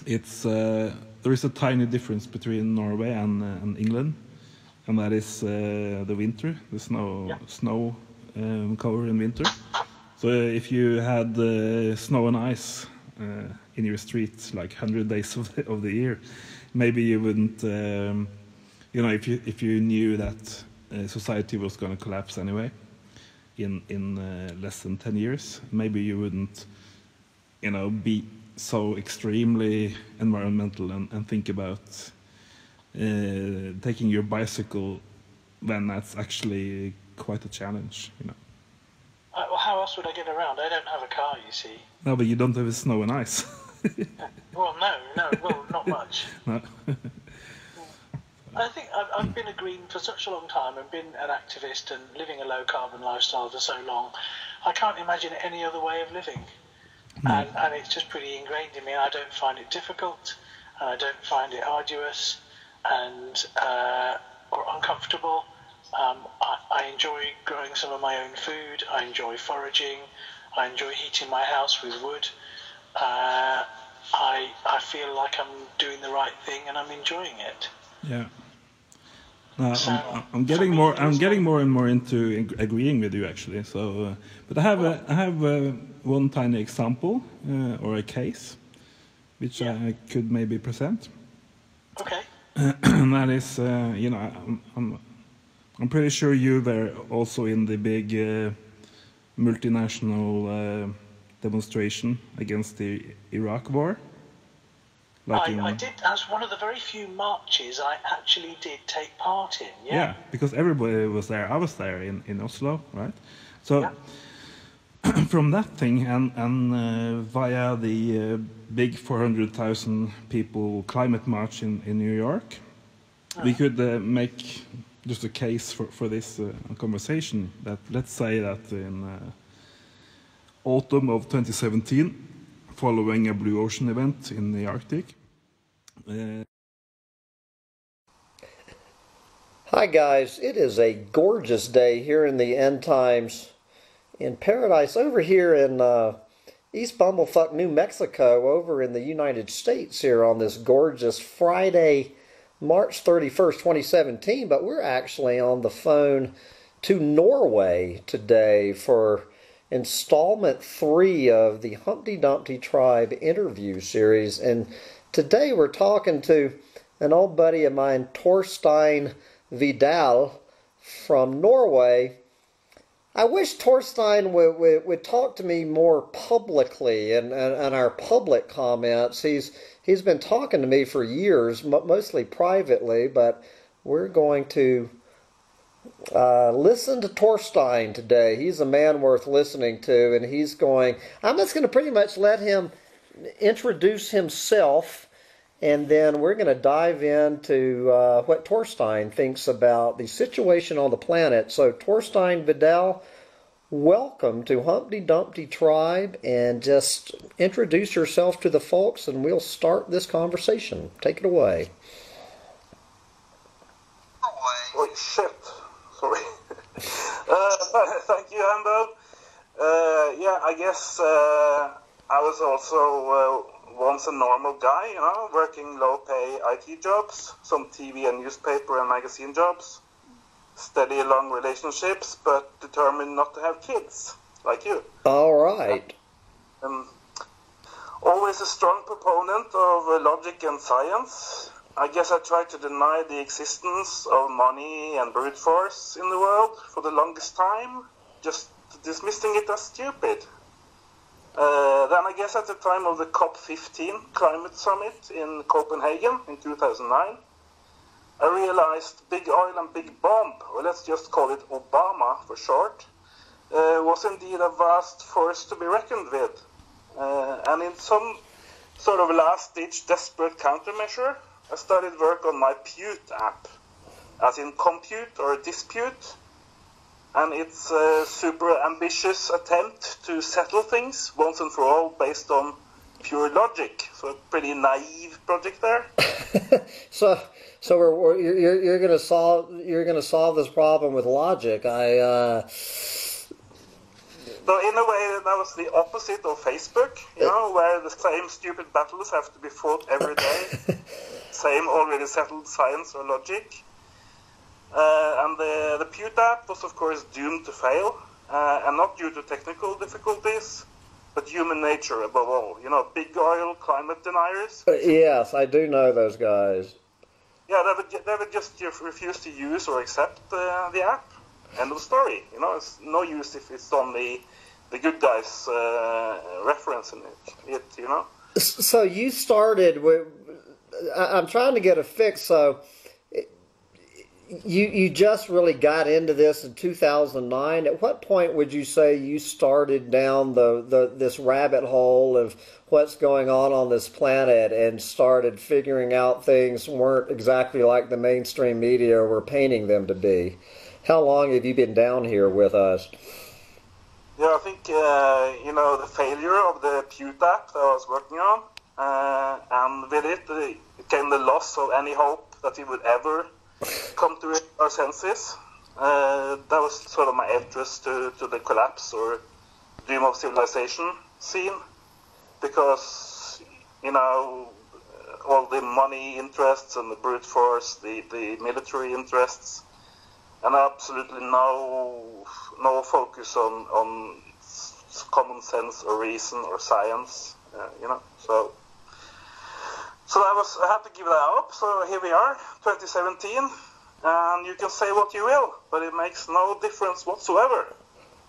S3: is a tiny difference between Norway and England. And that is the winter, the snow cover in winter. So if you had snow and ice in your streets like 100 days of the year, maybe you wouldn't, if you knew that society was going to collapse anyway in less than 10 years, maybe you wouldn't, be so extremely environmental and think about taking your bicycle when that's actually quite a challenge.
S6: Well, how else would I get around? I don't have a car, you see.
S3: No, but you don't have snow and ice.
S6: Well, well, not much.
S3: No.
S6: I think I've been a green for such a long time and been an activist and living a low-carbon lifestyle for so long. I can't imagine any other way of living. And it's just pretty ingrained in me. I don't find it difficult, and I don't find it arduous and or uncomfortable. I enjoy growing some of my own food. I enjoy foraging. I enjoy heating my house with wood. I feel like I'm doing the right thing and I'm enjoying it.
S3: Yeah.
S6: So,
S3: I'm getting more. I'm getting more and more into agreeing with you, actually. So, but I have one tiny example or a case, which I could maybe present.
S6: Okay.
S3: And that is, you know, I'm pretty sure you were also in the big multinational demonstration against the Iraq war. Like
S6: I did, as one of the very few marches I actually did take part in,
S3: yeah, because everybody was there. I was there in Oslo, right? So from that thing and via the big 400,000 people climate march in New York, we could make just a case for this conversation. That let's say that in autumn of 2017, following a Blue Ocean event in the Arctic.
S7: Hi guys, it is a gorgeous day here in the end times in paradise over here in East Bumblefuck, New Mexico, over in the United States here on this gorgeous Friday, March 31st, 2017. But we're actually on the phone to Norway today for installment 3 of the Humpty Dumpty Tribe interview series. And today we're talking to an old buddy of mine, Torstein Vidal from Norway. I wish Torstein would talk to me more publicly and our public comments. He's been talking to me for years, mostly privately, but we're going to listen to Torstein today. He's a man worth listening to, and I'm just going to pretty much let him introduce himself, and then we're going to dive into what Torstein thinks about the situation on the planet. So Torstein Vidal, welcome to Humpty Dumpty Tribe, and just introduce yourself to the folks and we'll start this conversation. Take it away.
S8: Oh, shit. Sorry. Thank you, Handel. Yeah, I guess I was also once a normal guy, you know, working low-pay IT jobs, some TV and newspaper and magazine jobs, steady long relationships, but determined not to have kids, like you.
S7: All right.
S8: Always a strong proponent of logic and science. I guess I tried to deny the existence of money and brute force in the world for the longest time, just dismissing it as stupid. Then I guess at the time of the COP15 climate summit in Copenhagen in 2009, I realized big oil and big bomb, or let's just call it Obama for short, was indeed a vast force to be reckoned with. And in some sort of last-ditch desperate countermeasure, I started work on my Pute app, as in compute or dispute, and it's a super ambitious attempt to settle things once and for all based on pure logic. So a pretty naive project there.
S7: So you're going to solve this problem with logic.
S8: So in a way, that was the opposite of Facebook, you know, where the same stupid battles have to be fought every day. Same already settled science or logic. And the Pute app was, of course, doomed to fail, and not due to technical difficulties, but human nature above all. You know, big oil climate deniers.
S7: Yes, I do know those guys.
S8: Yeah, they would just refuse to use or accept the app. End of story. You know, it's no use if it's only the good guys referencing it, you know.
S7: So you started with... I'm trying to get a fix, so... you just really got into this in 2009. At what point would you say you started down this rabbit hole of what's going on this planet and started figuring out things weren't exactly like the mainstream media were painting them to be? How long have you been down here with us?
S8: Yeah, I think, the failure of the Pewt app that I was working on, and with it came the loss of any hope that we would ever come to our senses. That was sort of my entrance to the collapse or dream of civilization scene, because, all the money interests and the brute force, the military interests, and absolutely no focus on common sense or reason or science, So I had to give that up. So here we are, 2017, and you can say what you will, but it makes no difference whatsoever.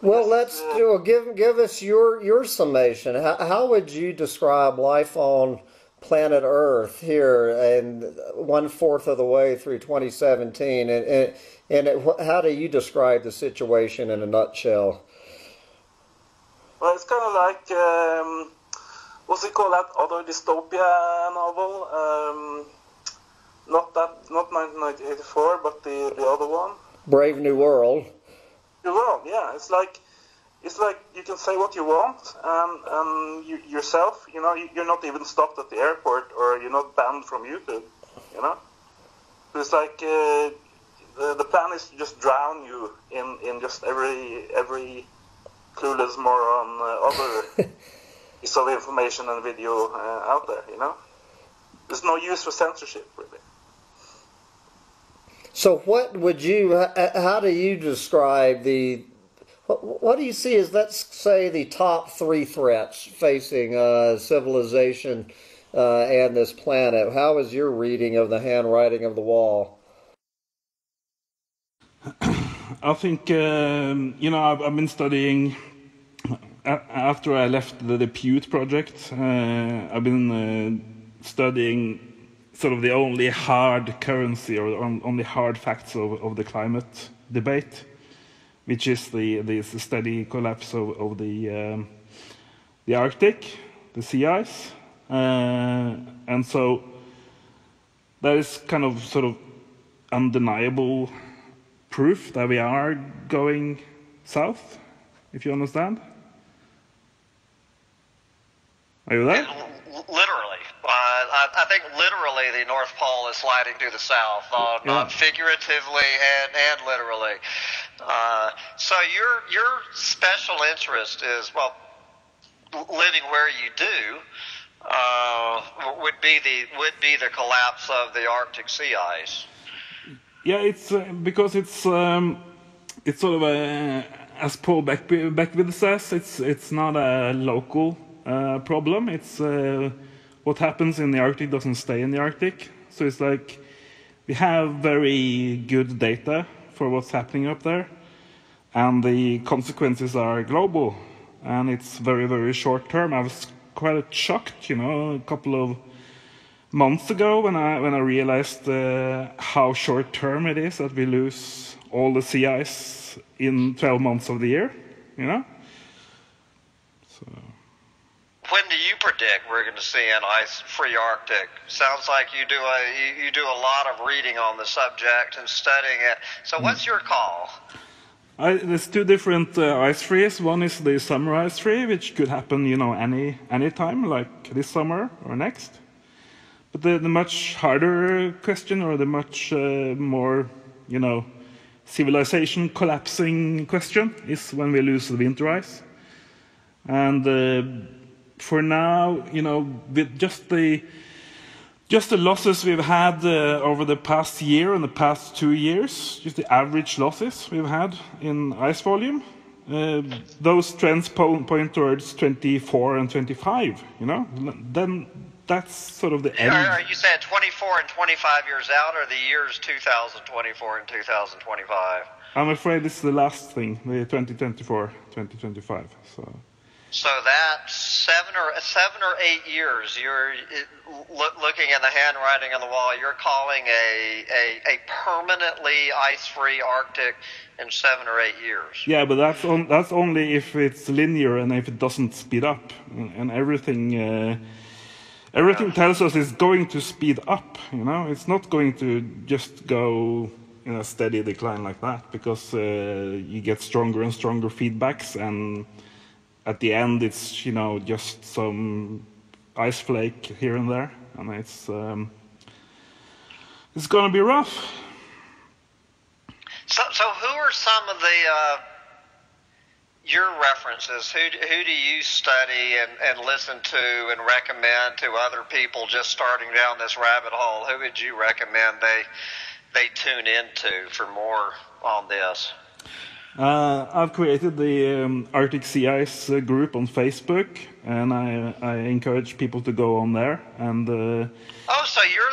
S7: Well, let's give us your summation. How would you describe life on planet Earth here, and 1/4 of the way through 2017, and how do you describe the situation in a nutshell?
S8: Well, it's kind of like what's it called, that other dystopia novel? Not 1984, but the other one.
S7: Brave New World.
S8: New World, yeah. It's like you can say what you want, and you yourself, you're not even stopped at the airport, or you're not banned from YouTube, So it's like the plan is to just drown you in just every clueless moron other piece of information and video out there, There's no use for censorship, really.
S7: So how do you describe what do you see as, let's say, the top 3 threats facing civilization and this planet? How is your reading of the handwriting of the wall?
S3: I think, I've been studying, after I left the Pewt project, I've been studying sort of the only hard currency or only hard facts of the climate debate, which is the steady collapse of the Arctic, the sea ice. And so that is kind of sort of undeniable proof that we are going south, if you understand. Are you there?
S9: Literally. I think literally the North Pole is sliding to the south, not figuratively and literally. So your special interest is, living where you do, would be the collapse of the Arctic sea ice.
S3: Yeah, it's because it's sort of as Paul Beckwith says, it's not a local problem. It's what happens in the Arctic doesn't stay in the Arctic. So it's like we have very good data for what's happening up there, and the consequences are global, and it's very, very short term. I was quite shocked, a couple of months ago when I realized how short term it is that we lose all the sea ice in 12 months of the year, So.
S9: When do you predict we're going to see an ice-free Arctic? Sounds like you do a lot of reading on the subject and studying it. So what's your call?
S3: There's 2 different ice frees. One is the summer ice free, which could happen, any time, like this summer or next. But the much harder question, or the much more, civilization collapsing question, is when we lose the winter ice. And for now, with just the losses we've had over the past year and the past 2 years, just the average losses we've had in ice volume, those trends point towards 24 and 25, Then that's sort of the end.
S9: Are you saying 24 and 25 years out, or the years 2024 and 2025?
S3: I'm afraid it's the last thing, the 2024, 2025.
S9: So that 7 or 8 years, you're looking at the handwriting on the wall. You're calling a permanently ice-free Arctic in 7 or 8 years.
S3: Yeah, but that's only if it's linear and if it doesn't speed up, and everything tells us it's going to speed up. It's not going to just go in a steady decline like that, because you get stronger and stronger feedbacks, and at the end it's just some ice flake here and there, and it's going to be rough.
S9: So who are some of the your references? Who do you study and listen to and recommend to other people just starting down this rabbit hole? Who would you recommend they tune into for more on this?
S3: I've created the Arctic Sea Ice group on Facebook, and I encourage people to go on there. And
S9: so you're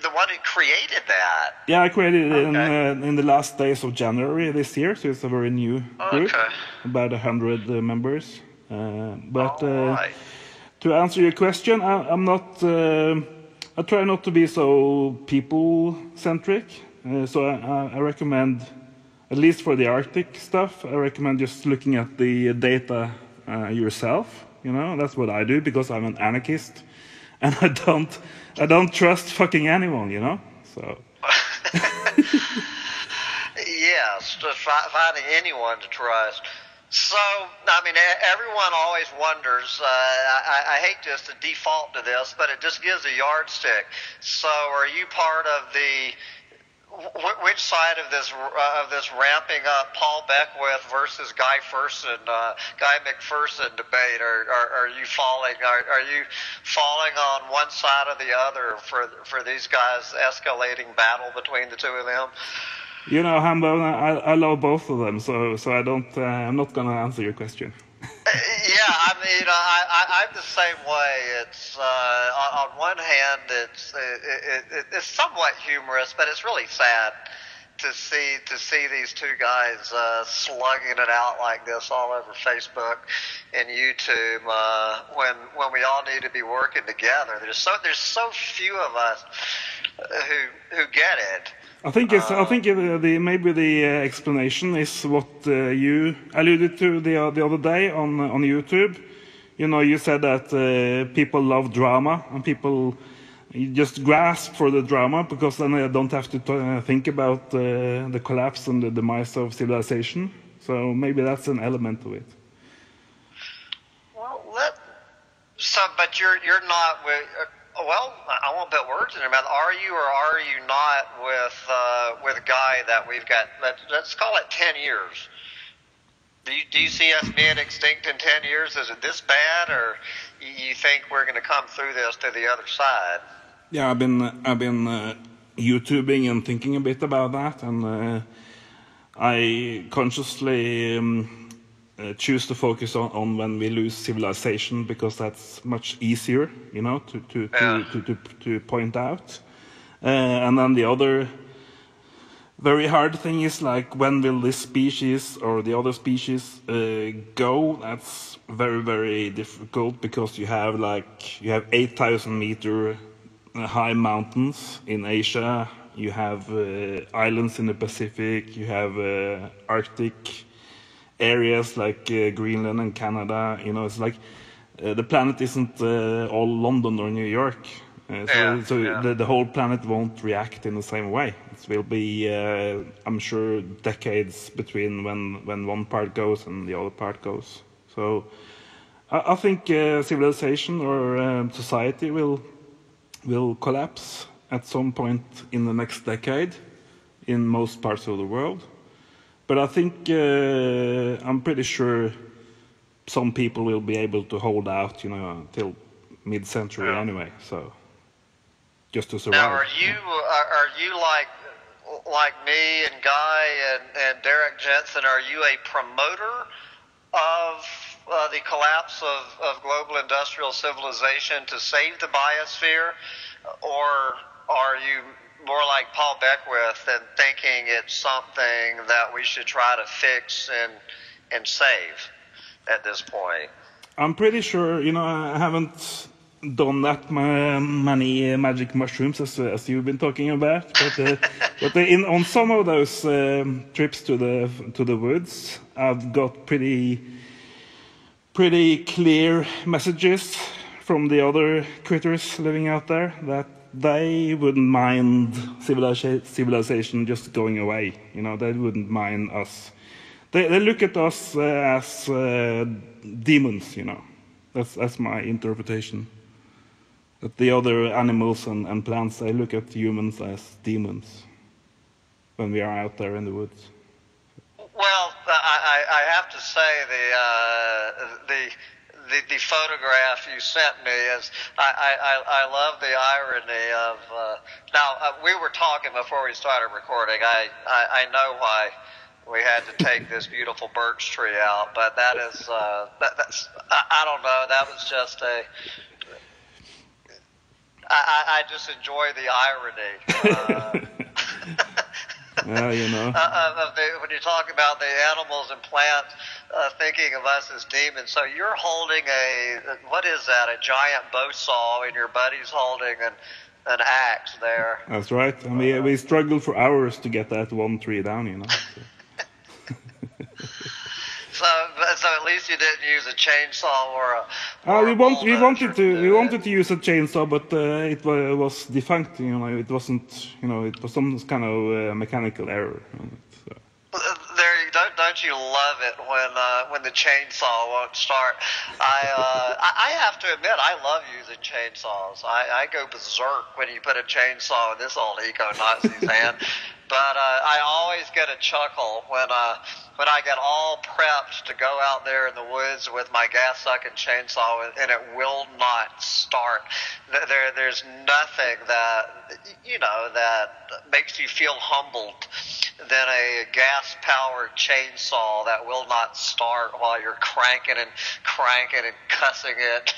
S9: the one who created that?
S3: Yeah, I created it in the last days of January this year, so it's a very new group, about 100 members. But to answer your question, I'm not. I try not to be so people-centric, so I recommend. At least for the Arctic stuff, I recommend just looking at the data yourself. That's what I do, because I'm an anarchist, and I don't trust fucking anyone. So.
S9: Yes, just finding anyone to trust. So, I mean, everyone always wonders. I hate just to default to this, but it just gives a yardstick. So, are you part of the? Which side of this ramping up Paul Beckwith versus Guy McPherson debate? Are you falling? Are you falling on one side or the other for these guys' escalating battle between the two of them?
S3: Hambo, I love both of them, so I don't. I'm not gonna answer your question.
S9: Yeah, I mean, I'm the same way. It's on one hand, it's somewhat humorous, but it's really sad to see these two guys slugging it out like this all over Facebook and YouTube when we all need to be working together. There's so few of us who get it.
S3: I think maybe the explanation is what you alluded to the other day on YouTube. You said that people love drama, and people just grasp for the drama because then they don't have to think about the collapse and the demise of civilization. So maybe that's an element of it.
S9: Well, but you're not with. Well, I won't put words in your mouth. Are you or are you not with a guy that we've got? Let's call it 10 years. Do you see us being extinct in 10 years? Is it this bad, or you think we're going to come through this to the other side?
S3: Yeah, I've been YouTubing and thinking a bit about that, and I consciously. Choose to focus on when we lose civilization, because that's much easier, to point out. And then the other very hard thing is, like, when will this species or the other species go? That's very, very difficult, because you have 8,000 meter high mountains in Asia. You have islands in the Pacific. You have Arctic areas like Greenland and Canada. It's like the planet isn't all London or New York. The whole planet won't react in the same way. It will be, I'm sure, decades between when one part goes and the other part goes. So I think civilization or society will collapse at some point in the next decade in most parts of the world. But I think I'm pretty sure some people will be able to hold out, till mid-century anyway. So just to survive.
S9: Now, are you like me and Guy and Derek Jensen? Are you a promoter of the collapse of global industrial civilization to save the biosphere, or are you more like Paul Beckwith and thinking it's something that we should try to fix and save? at this point.
S3: I'm pretty sure, I haven't done that many magic mushrooms as you've been talking about, but on some of those trips to the woods, I've got pretty clear messages from the other critters living out there that they wouldn't mind civilization just going away. They wouldn't mind us. They look at us as demons. That's my interpretation. That the other animals and plants, they look at humans as demons when we are out there in the woods.
S9: Well, I have to say the photograph you sent me is I love the irony of now we were talking before we started recording. I know why we had to take this beautiful birch tree out, but that is that's I don't know. That was just I just enjoy the irony. When you talk about the animals and plants thinking of us as demons, so you're holding what is that, a giant bow saw, and your buddy's holding an axe there.
S3: That's right. I mean, we struggled for hours to get that one tree down,
S9: So at least you didn't use a chainsaw or
S3: we wanted to use a chainsaw, but it was defunct. It wasn't. It was some kind of mechanical error.
S9: Don't you love it when the chainsaw won't start? I have to admit, I love using chainsaws. I go berserk when you put a chainsaw in this old eco-Nazi's hand. But I always get a chuckle when I get all prepped to go out there in the woods with my gas-sucking chainsaw and it will not start. There's nothing that makes you feel humbled than a gas-powered chainsaw that will not start while you're cranking and cussing it,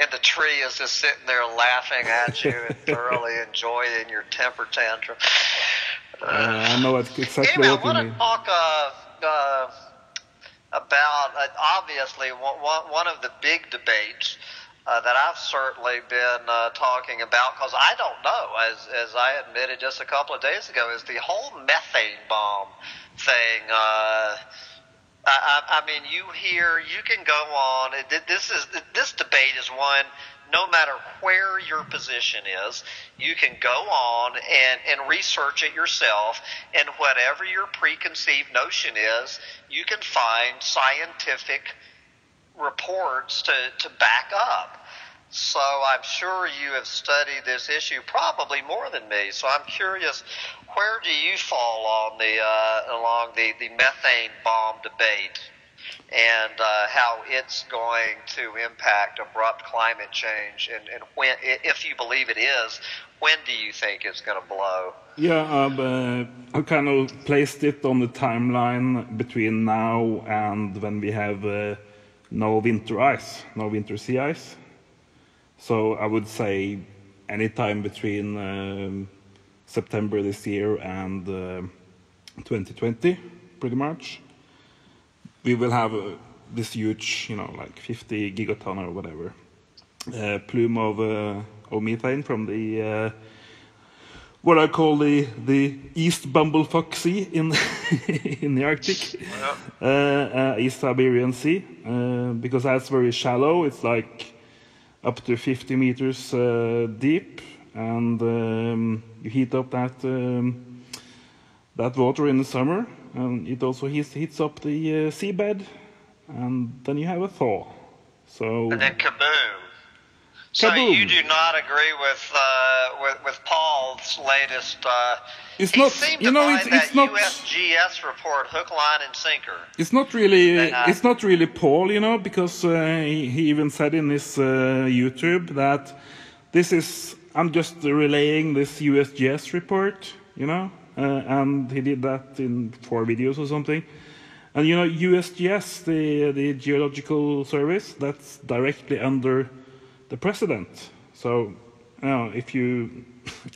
S9: and the tree is just sitting there laughing at you and thoroughly enjoying your temper tantrum.
S3: I know exactly
S9: anyway,
S3: what you mean.
S9: I want to talk about, obviously, one of the big debates that I've certainly been talking about, because I don't know, as I admitted just a couple of days ago, is the whole methane bomb thing. I mean, you can go on. This debate is one. No matter where your position is, you can go on and research it yourself, and whatever your preconceived notion is, you can find scientific reports to back up. So I'm sure you have studied this issue probably more than me. So I'm curious, where do you fall on along the methane bomb debate? And how it's going to impact abrupt climate change, and when, if you believe it is, when do you think it's going to blow?
S3: Yeah, I've kind of placed it on the timeline between now and when we have no winter sea ice. So I would say anytime between September this year and 2020, pretty much. We will have this huge, like 50 gigaton or whatever, plume of methane from the what I call the East Bumblefuck Sea in in the Arctic, East Siberian Sea, because that's very shallow. It's like up to 50 meters deep, and you heat up that water in the summer. And it also heats up the seabed, and then you have a thaw. So
S9: and then kaboom. So you do not agree with Paul's latest?
S3: It's not. It's not.
S9: USGS report, hook, line, and sinker.
S3: It's not really. It's not really Paul, because he even said in his YouTube that this is. I'm just relaying this USGS report, and he did that in 4 videos or something. And USGS, the Geological Service, that's directly under the president. So, if you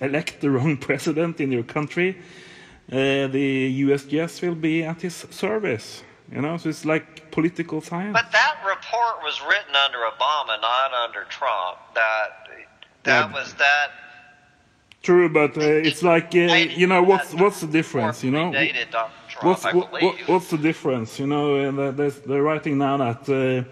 S3: elect the wrong president in your country, the USGS will be at his service. You know, so it's like political science.
S9: But that report was written under Obama, not under Trump. That was that.
S3: True, but it's like you know, what's the difference? You know, what's the difference? You know, and they're writing now that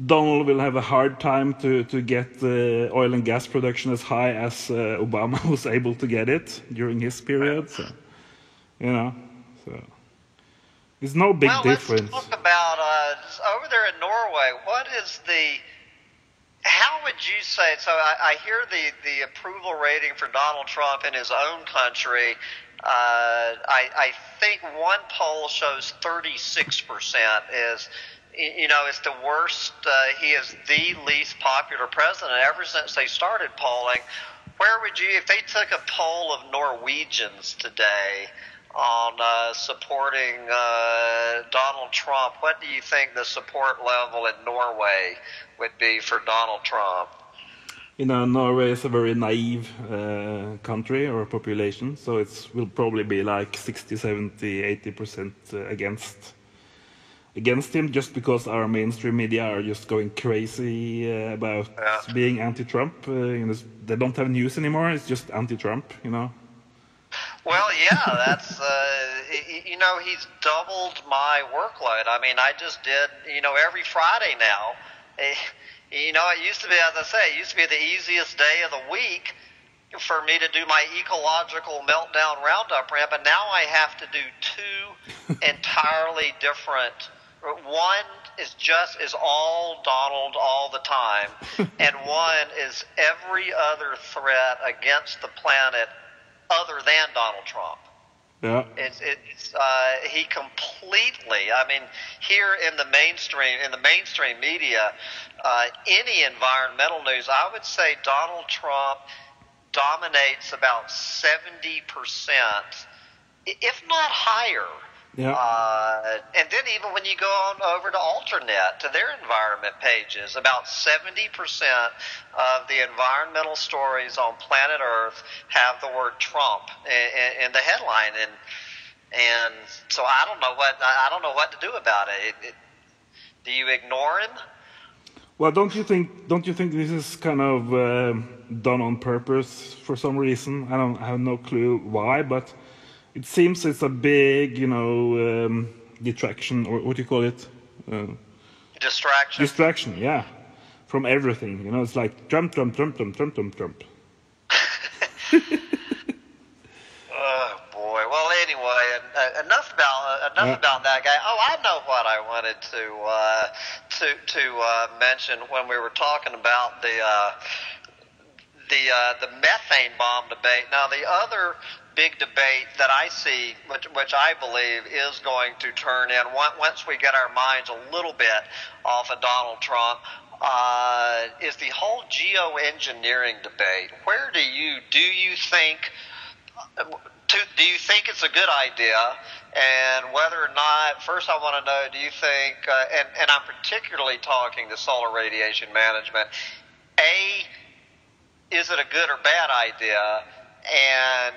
S3: Donald will have a hard time to get oil and gas production as high as Obama was able to get it during his period. So, you know, so there's no big difference.
S9: Let's talk about over there in Norway. What is how would you say? So I hear the approval rating for Donald Trump in his own country. I think one poll shows 36% is. You know, it's the worst. He is the least popular president ever since they started polling. Where would you, if they took a poll of Norwegians today on supporting Donald Trump, what do you think the support level in Norway would be for Donald Trump?
S3: You know, Norway is a very naive country or population, so it will probably be like 60, 70, 80% against him, just because our mainstream media are just going crazy about being anti-Trump. You know, they don't have news anymore. It's just anti-Trump, you know.
S9: Well, yeah, that's, you know, he's doubled my workload. I mean, I just did, you know, every Friday now. You know, it used to be, as I say, it used to be the easiest day of the week for me to do my ecological meltdown roundup rant, but now I have to do two entirely different. One is all Donald all the time, and one is every other threat against the planet other than Donald Trump.
S3: Yeah.
S9: He completely. I mean, here in the mainstream media, any environmental news, I would say Donald Trump dominates about 70%, if not higher.
S3: Yeah.
S9: And then even when you go on over to Alternet, to their environment pages, about 70% of the environmental stories on planet Earth have the word Trump in the headline, and so I don't know what to do about it. Do you ignore him?
S3: Well, don't you think this is kind of done on purpose for some reason? I have no clue why, but it seems it's a big, you know, detraction, or what do you call it?
S9: Distraction.
S3: Distraction, yeah, from everything. You know, it's like Trump.
S9: Oh boy. Well, anyway, enough about that guy. Oh, I know what I wanted to mention when we were talking about the methane bomb debate. Now, the other big debate that I see, which I believe is going to turn in once we get our minds a little bit off of Donald Trump, is the whole geoengineering debate. Where do you think it's a good idea? And whether or not, first I want to know, do you think, and I'm particularly talking to solar radiation management, is it a good or bad idea? And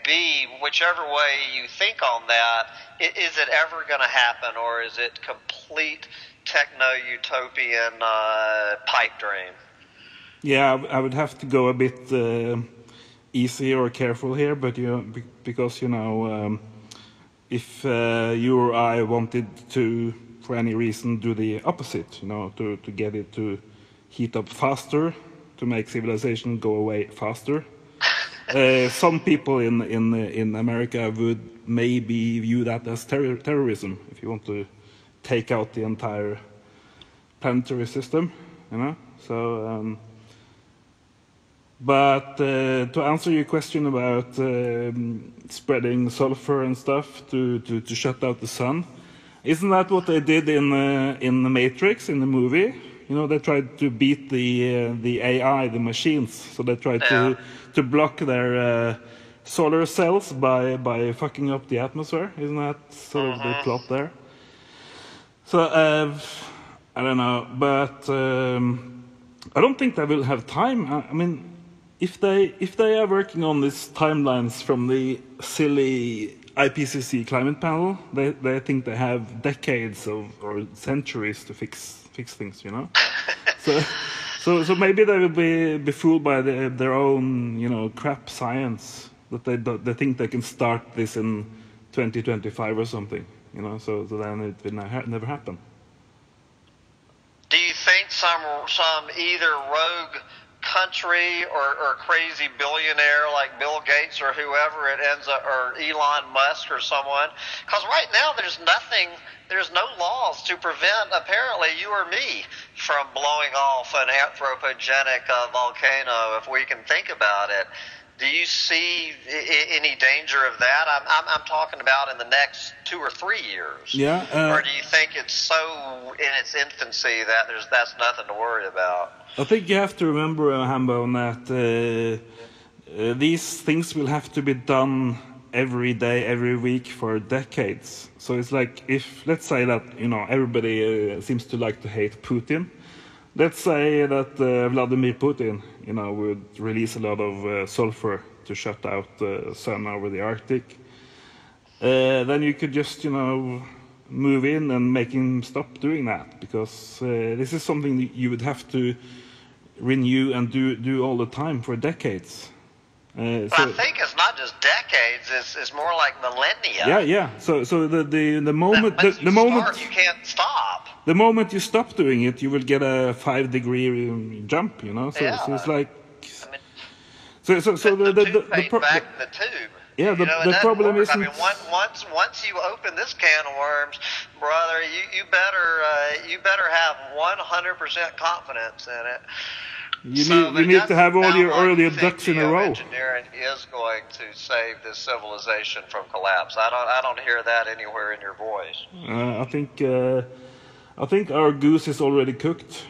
S9: B, whichever way you think on that, is it ever going to happen, or is it complete techno-utopian pipe dream?
S3: Yeah, I would have to go a bit easy or careful here, but because if you or I wanted to, for any reason, do the opposite, to get it to heat up faster, to make civilization go away faster. Some people in America would maybe view that as terrorism, if you want to take out the entire planetary system, So, but to answer your question about spreading sulfur and stuff to shut out the sun, isn't that what they did in the Matrix, in the movie? They tried to beat the AI, the machines. So they tried to block their solar cells by fucking up the atmosphere. Isn't that sort of the plot there? So I don't know, but I don't think they will have time. I mean, if they are working on these timelines from the silly IPCC climate panel, they think they have decades or centuries to fix things, you know. So maybe they will be fooled by their own, crap science, that they think they can start this in 2025 or something, you know. So then it will never happen.
S9: Do you think some either rogue country or crazy billionaire like Bill Gates or whoever it ends up, or Elon Musk or someone? Because right now there's no laws to prevent, apparently, you or me from blowing off an anthropogenic volcano, if we can think about it. Do you see any danger of that? I'm talking about in the next 2 or 3 years.
S3: Yeah.
S9: Or do you think it's so in its infancy that that's nothing to worry about?
S3: I think you have to remember, Hambone, that these things will have to be done every day, every week for decades. So it's like, if, let's say that, everybody seems to like to hate Putin. Let's say that Vladimir Putin, would release a lot of sulfur to shut out the sun over the Arctic. Then you could just, move in and make him stop doing that, because this is something that you would have to renew and do all the time for decades.
S9: So I think it's not just decades; it's more like millennia.
S3: Yeah. So the moment
S9: you can't stop.
S3: The moment you stop doing it, you will get a 5-degree jump. So it's like. So the
S9: back in the tube.
S3: Yeah, the problem is.
S9: I mean, once you open this can of worms, brother, you better have 100% confidence in it.
S3: You need to have all your earlier ducks in a row.
S9: Engineering is going to save this civilization from collapse. I don't hear that anywhere in your voice.
S3: I think our goose is already cooked.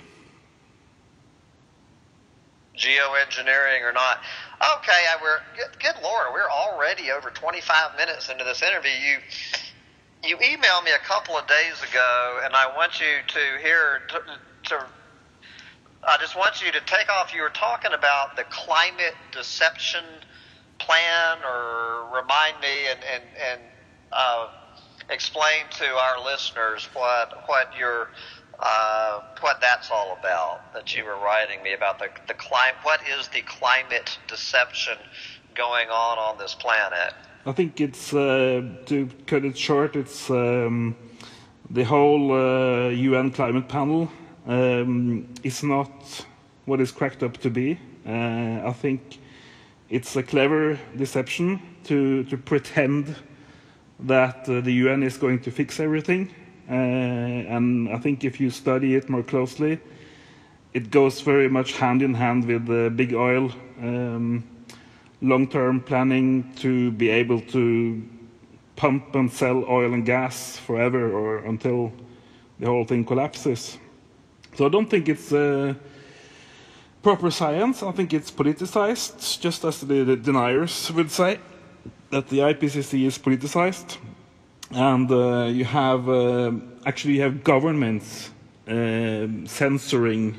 S9: Geoengineering or not. Okay, good Lord, we're already over 25 minutes into this interview. You emailed me a couple of days ago, and I want you I just want you to take off. You were talking about the climate deception plan, or remind me and explain to our listeners what that's all about, that you were writing me about the climate. What is the climate deception going on this planet?
S3: I think it's, to cut it short, it's the whole UN climate panel is not what it's cracked up to be. I think it's a clever deception to pretend that the UN is going to fix everything. And I think if you study it more closely, it goes very much hand in hand with the big oil long-term planning to be able to pump and sell oil and gas forever, or until the whole thing collapses. So I don't think it's proper science. I think it's politicized, just as the deniers would say, that the IPCC is politicized. And you have governments censoring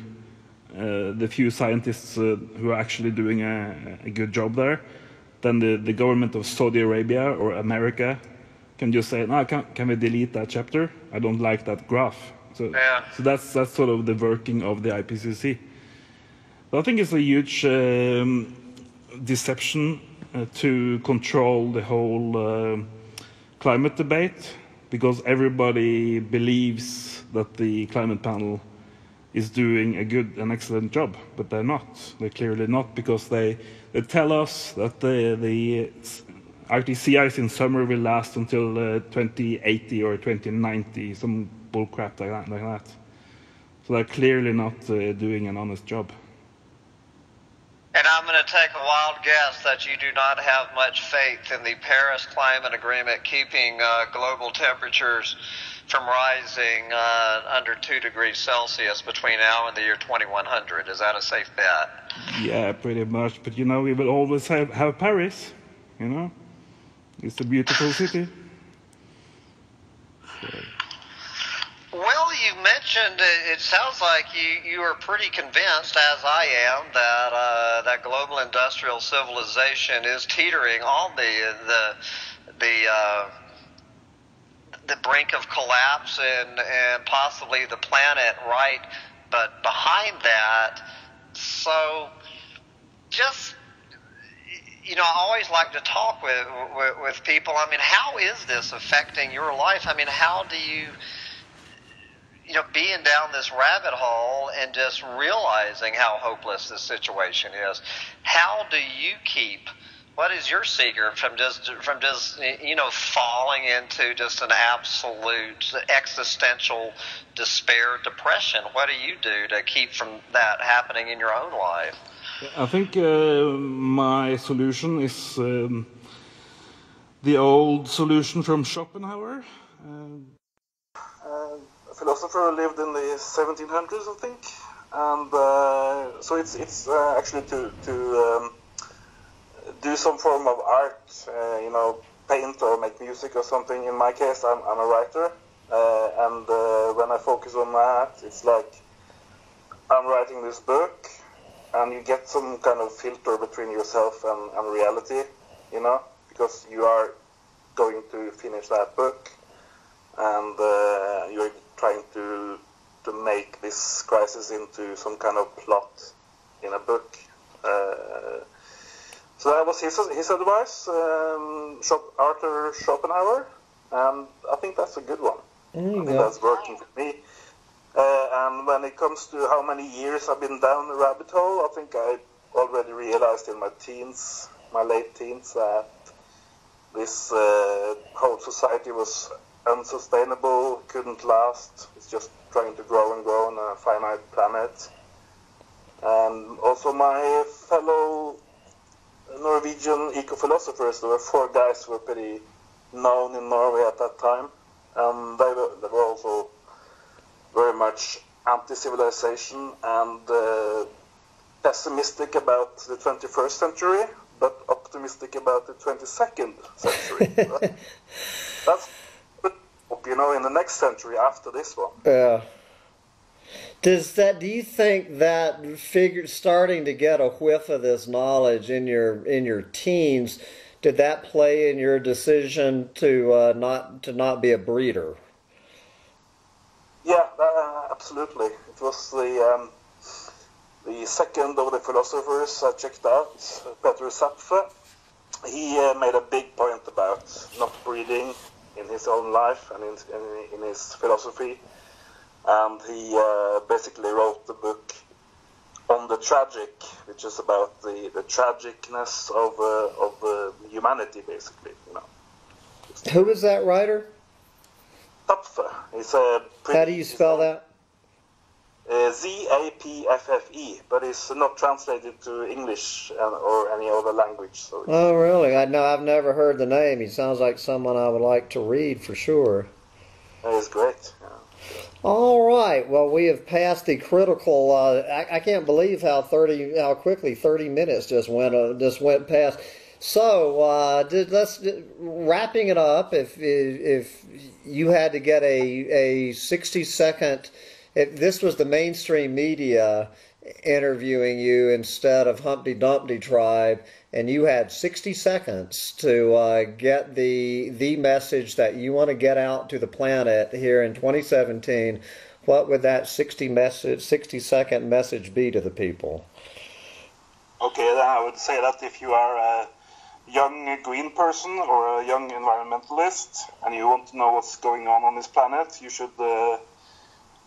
S3: the few scientists who are actually doing a good job there. Then the government of Saudi Arabia or America can just say, no, can we delete that chapter? I don't like that graph. So that's sort of the working of the IPCC. But I think it's a huge deception to control the whole climate debate, because everybody believes that the climate panel is doing a good and excellent job, but they're not. They're clearly not, because they tell us that the Arctic sea ice in summer will last until 2080 or 2090, some bullcrap like that. So they're clearly not doing an honest job.
S9: And I'm going to take a wild guess that you do not have much faith in the Paris Climate Agreement keeping global temperatures from rising under 2 degrees Celsius between now and the year 2100. Is that a safe bet?
S3: Yeah, pretty much. But, we will always have Paris, It's a beautiful city. So.
S9: Well, you mentioned, it sounds like you are pretty convinced, as I am, that global industrial civilization is teetering on the brink of collapse and possibly the planet, right? But behind that, so just, I always like to talk with people. I mean, how is this affecting your life? I mean, how do you, being down this rabbit hole and just realizing how hopeless this situation is, how do you keep, what is your secret from just falling into just an absolute existential despair, depression? What do you do to keep from that happening in your own life?
S3: I think my solution is the old solution from Schopenhauer.
S8: A philosopher lived in the 1700s, I think, and so it's actually to do some form of art, paint or make music or something. In my case, I'm a writer, and when I focus on that, it's like I'm writing this book, and you get some kind of filter between yourself and reality, because you are going to finish that book, and you're trying to make this crisis into some kind of plot in a book. So that was his advice, Arthur Schopenhauer, and I think that's a good one. I think that's working for me. And when it comes to how many years I've been down the rabbit hole, I think I already realized in my late teens, that this whole society was unsustainable, couldn't last. It's just trying to grow and grow on a finite planet. And also my fellow Norwegian eco-philosophers, there were 4 guys who were pretty known in Norway at that time, and they were also very much anti-civilization and pessimistic about the 21st century, but optimistic about the 22nd century. That's, in the next century after this one.
S7: Yeah. Do you think that starting to get a whiff of this knowledge in your teens, did that play in your decision to not be a breeder?
S8: Yeah, absolutely. It was the second of the philosophers I checked out, Peter Zapfe. He made a big point about not breeding in his own life and in his philosophy. And he basically wrote the book On the Tragic, which is about the tragicness of humanity, basically.
S7: Who is that writer?
S8: Zapfe.
S7: How do you spell that?
S8: Zapffe, but it's not translated to English or any other language. So
S7: oh, really? I've never heard the name. He sounds like someone I would like to read for sure.
S8: It's great. Yeah.
S7: All right. Well, we have passed the critical. I can't believe how quickly 30 minutes just went past. So, wrapping it up. If you had to get a 60-second, if this was the mainstream media interviewing you instead of Humpty Dumpty Tribe, and you had 60 seconds to get the message that you want to get out to the planet here in 2017, what would that 60-second message be to the people?
S8: Okay, then I would say that if you are a young green person or a young environmentalist and you want to know what's going on this planet, you should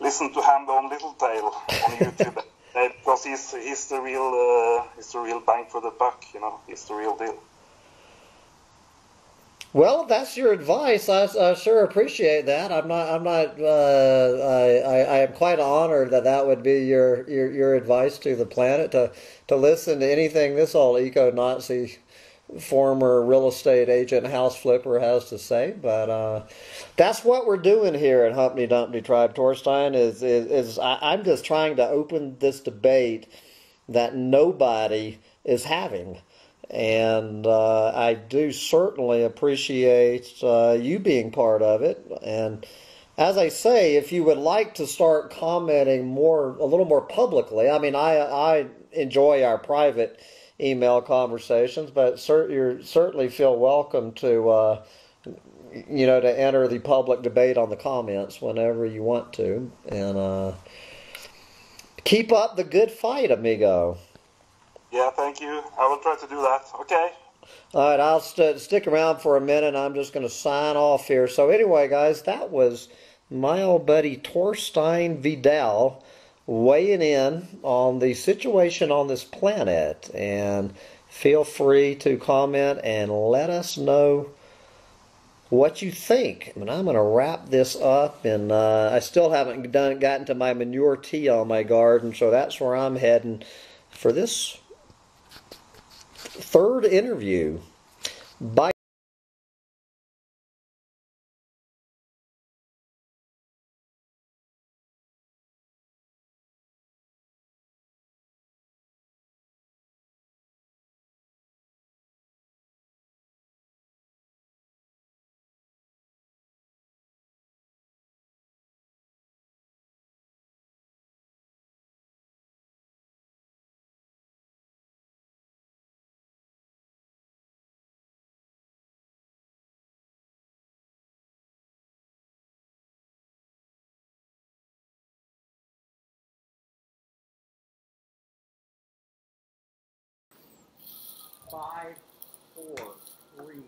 S8: listen to Hand on Littletail on YouTube. Because he's the real bang for the buck, he's the real deal.
S7: Well, that's your advice. I sure appreciate that. I am quite honored that would be your advice to the planet, to listen to anything this old eco-Nazi former real estate agent house flipper has to say. But that's what we're doing here at Humpty Dumpty Tribe, Torstein, is I'm just trying to open this debate that nobody is having. And I do certainly appreciate you being part of it. And as I say, if you would like to start commenting a little more publicly, I mean, I enjoy our private email conversations, but you certainly feel welcome to to enter the public debate on the comments whenever you want to. And keep up the good fight, amigo.
S8: Yeah, thank you. I will try to do that. Okay.
S7: All right, I'll stick around for a minute. I'm just going to sign off here. So anyway, guys, that was my old buddy Torstein Vidal weighing in on the situation on this planet. And feel free to comment and let us know what you think. I mean, I'm going to wrap this up, and I still haven't gotten to my manure tea on my garden, so that's where I'm heading for this third interview. Bye.
S10: Five, four, three,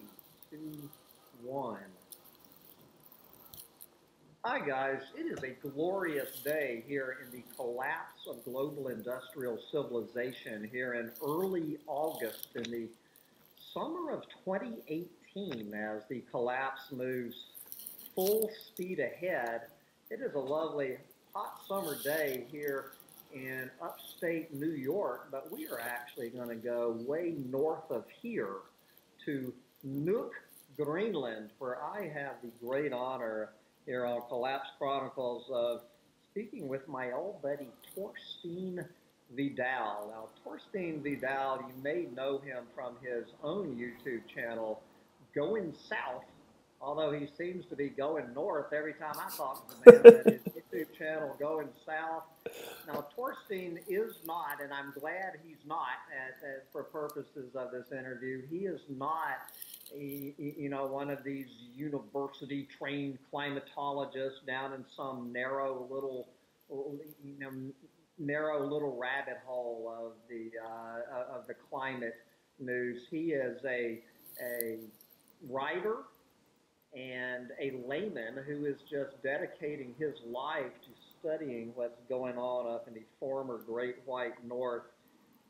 S10: two, one. Hi guys, it is a glorious day here in the collapse of global industrial civilization here in early August in the summer of 2018 as the collapse moves full speed ahead. It is a lovely hot summer day here in upstate New York, but we are actually going to go way north of here to Nuuk, Greenland, where I have the great honor here on Collapse Chronicles of speaking with my old buddy Torstein Vidal. Now, Torstein Vidal, you may know him from his own YouTube channel, Going South, although he seems to be going north every time I talk to the man at his YouTube channel, Going South. Now, Torstein is not, and I'm glad he's not, for purposes of this interview, he is not, one of these university-trained climatologists down in some narrow little rabbit hole of the climate news. He is a writer and a layman who is just dedicating his life to studying what's going on up in the former Great White North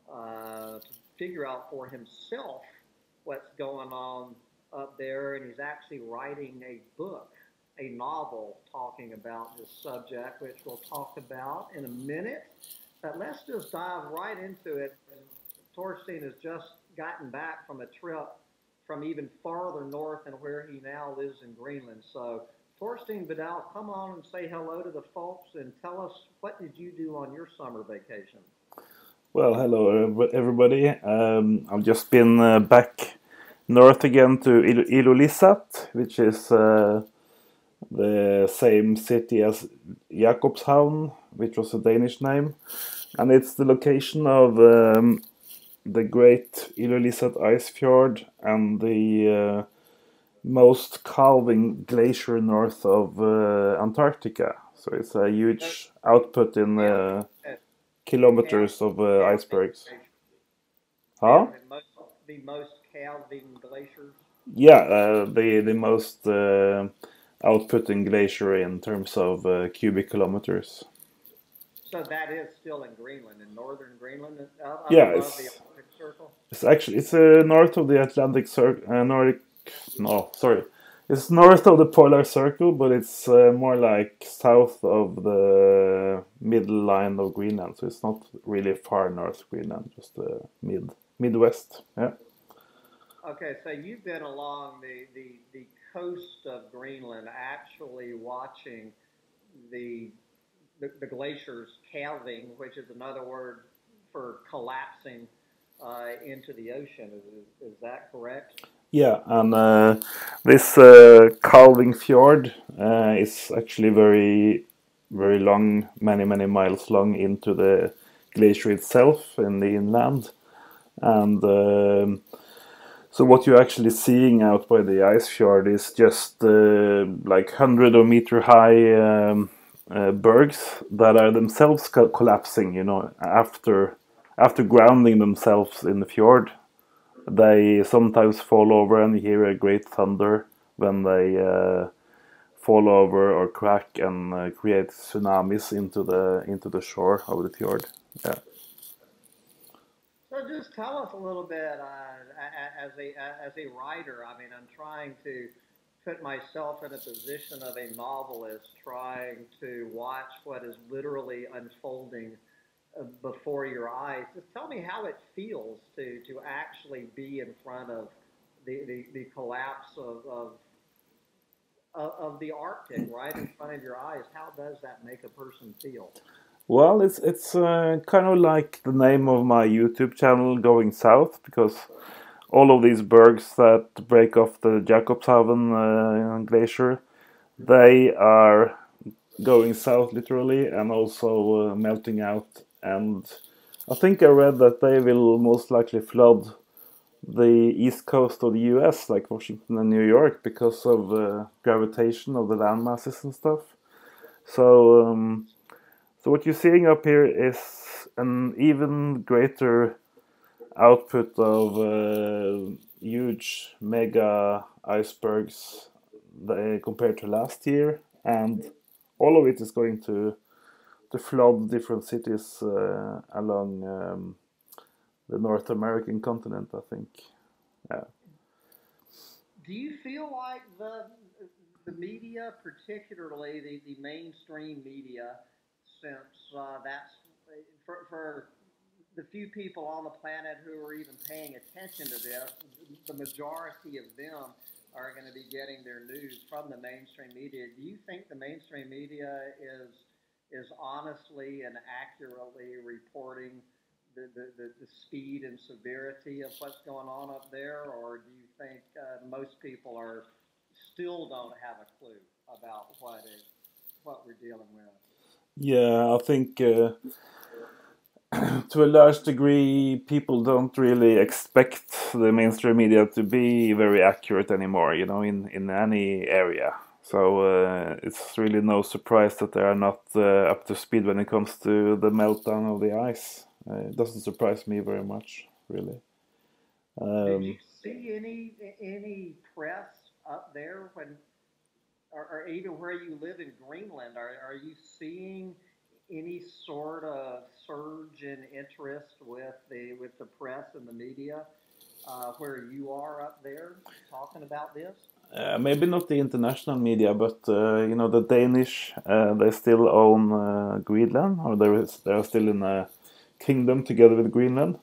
S10: to figure out for himself what's going on up there. And he's actually writing a book, a novel, talking about this subject, which we'll talk about in a minute. But let's just dive right into it. And Torstein has just gotten back from a trip from even farther north and where he now lives in Greenland. So, Torstein Vidal, come on and say hello to the folks and tell us, what did you do on your summer vacation?
S3: Well, hello everybody. I've just been back north again to Ilulissat, which is the same city as Jakobshavn, which was a Danish name. And it's the location of the great Ilulissat ice fjord and the most calving glacier north of Antarctica. So it's a huge output in kilometers of icebergs. Huh?
S10: The most calving glaciers?
S3: Yeah, the most outputting glacier in terms of cubic kilometers.
S10: So that is still in Greenland, in northern Greenland,
S3: yeah,
S10: above the Arctic Circle?
S3: It's north of the Atlantic Circle, It's north of the Polar Circle, but it's more like south of the middle line of Greenland. So it's not really far north Greenland, just midwest. Yeah.
S10: Okay, so you've been along the coast of Greenland, actually watching the glaciers calving, which is another word for collapsing into the ocean. Is that correct?
S3: Yeah, and this calving fjord is actually very, very long, many miles long into the glacier itself in the inland. And So what you're actually seeing out by the ice fjord is just like 100-meter high bergs that are themselves collapsing. You know, after grounding themselves in the fjord, they sometimes fall over, and you hear a great thunder when they fall over or crack and create tsunamis into the shore of the fjord. Yeah.
S10: So just tell us a little bit as a writer. I mean, I'm trying to put myself in a position of a novelist, trying to watch what is literally unfolding before your eyes. Just tell me how it feels to actually be in front of the collapse of the Arctic right in front of your eyes. How does that make a person feel?
S3: Well, it's kind of like the name of my YouTube channel, Going South, because all of these bergs that break off the Jakobshavn glacier, they are going south literally and also melting out. And I think I read that they will most likely flood the east coast of the US, like Washington and New York, because of gravitation of the land masses and stuff. So what you're seeing up here is an even greater output of huge mega icebergs compared to last year, and all of it is going to flood different cities along the North American continent, I think. Yeah.
S10: Do you feel like the media, particularly the mainstream media, since that's for the few people on the planet who are even paying attention to this, the majority of them are going to be getting their news from the mainstream media. Do you think the mainstream media is honestly and accurately reporting the speed and severity of what's going on up there, or do you think most people still don't have a clue about what we're dealing with?
S3: Yeah, I think to a large degree, people don't really expect the mainstream media to be very accurate anymore, you know, in any area. So it's really no surprise that they are not up to speed when it comes to the meltdown of the ice. It doesn't surprise me very much, really.
S10: Did you see any press up there or even where you live in Greenland? Are you seeing any sort of surge in interest with the press and the media where you are up there talking about this?
S3: Maybe not the international media, but you know, the Danish, they still own Greenland, or they are still in a kingdom together with Greenland.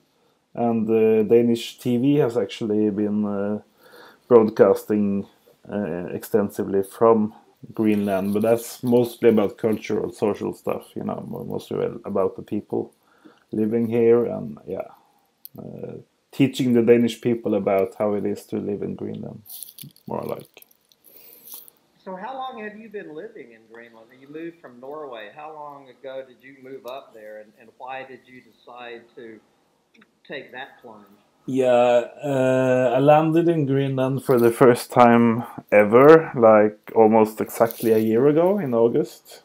S3: And Danish TV has actually been broadcasting extensively from Greenland, but that's mostly about cultural, social stuff, you know, mostly about the people living here and, yeah, teaching the Danish people about how it is to live in Greenland, more like.
S10: So how long have you been living in Greenland? You moved from Norway. How long ago did you move up there, and why did you decide to take that plunge?
S3: Yeah, I landed in Greenland for the first time ever, like almost exactly a year ago in August.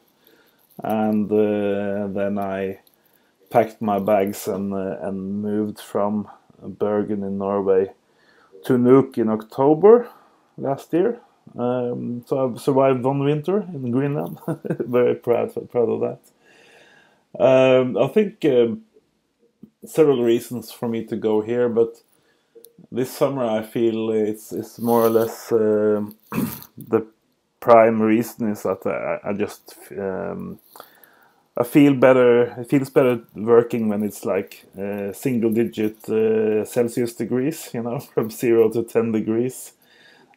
S3: And then I packed my bags and moved from Bergen in Norway to Nuuk in October last year. So I've survived one winter in Greenland. Very proud of that. I think several reasons for me to go here, but this summer I feel it's more or less the prime reason is that I just I feel better. It feels better working when it's like single-digit Celsius degrees, you know, from 0 to 10 degrees.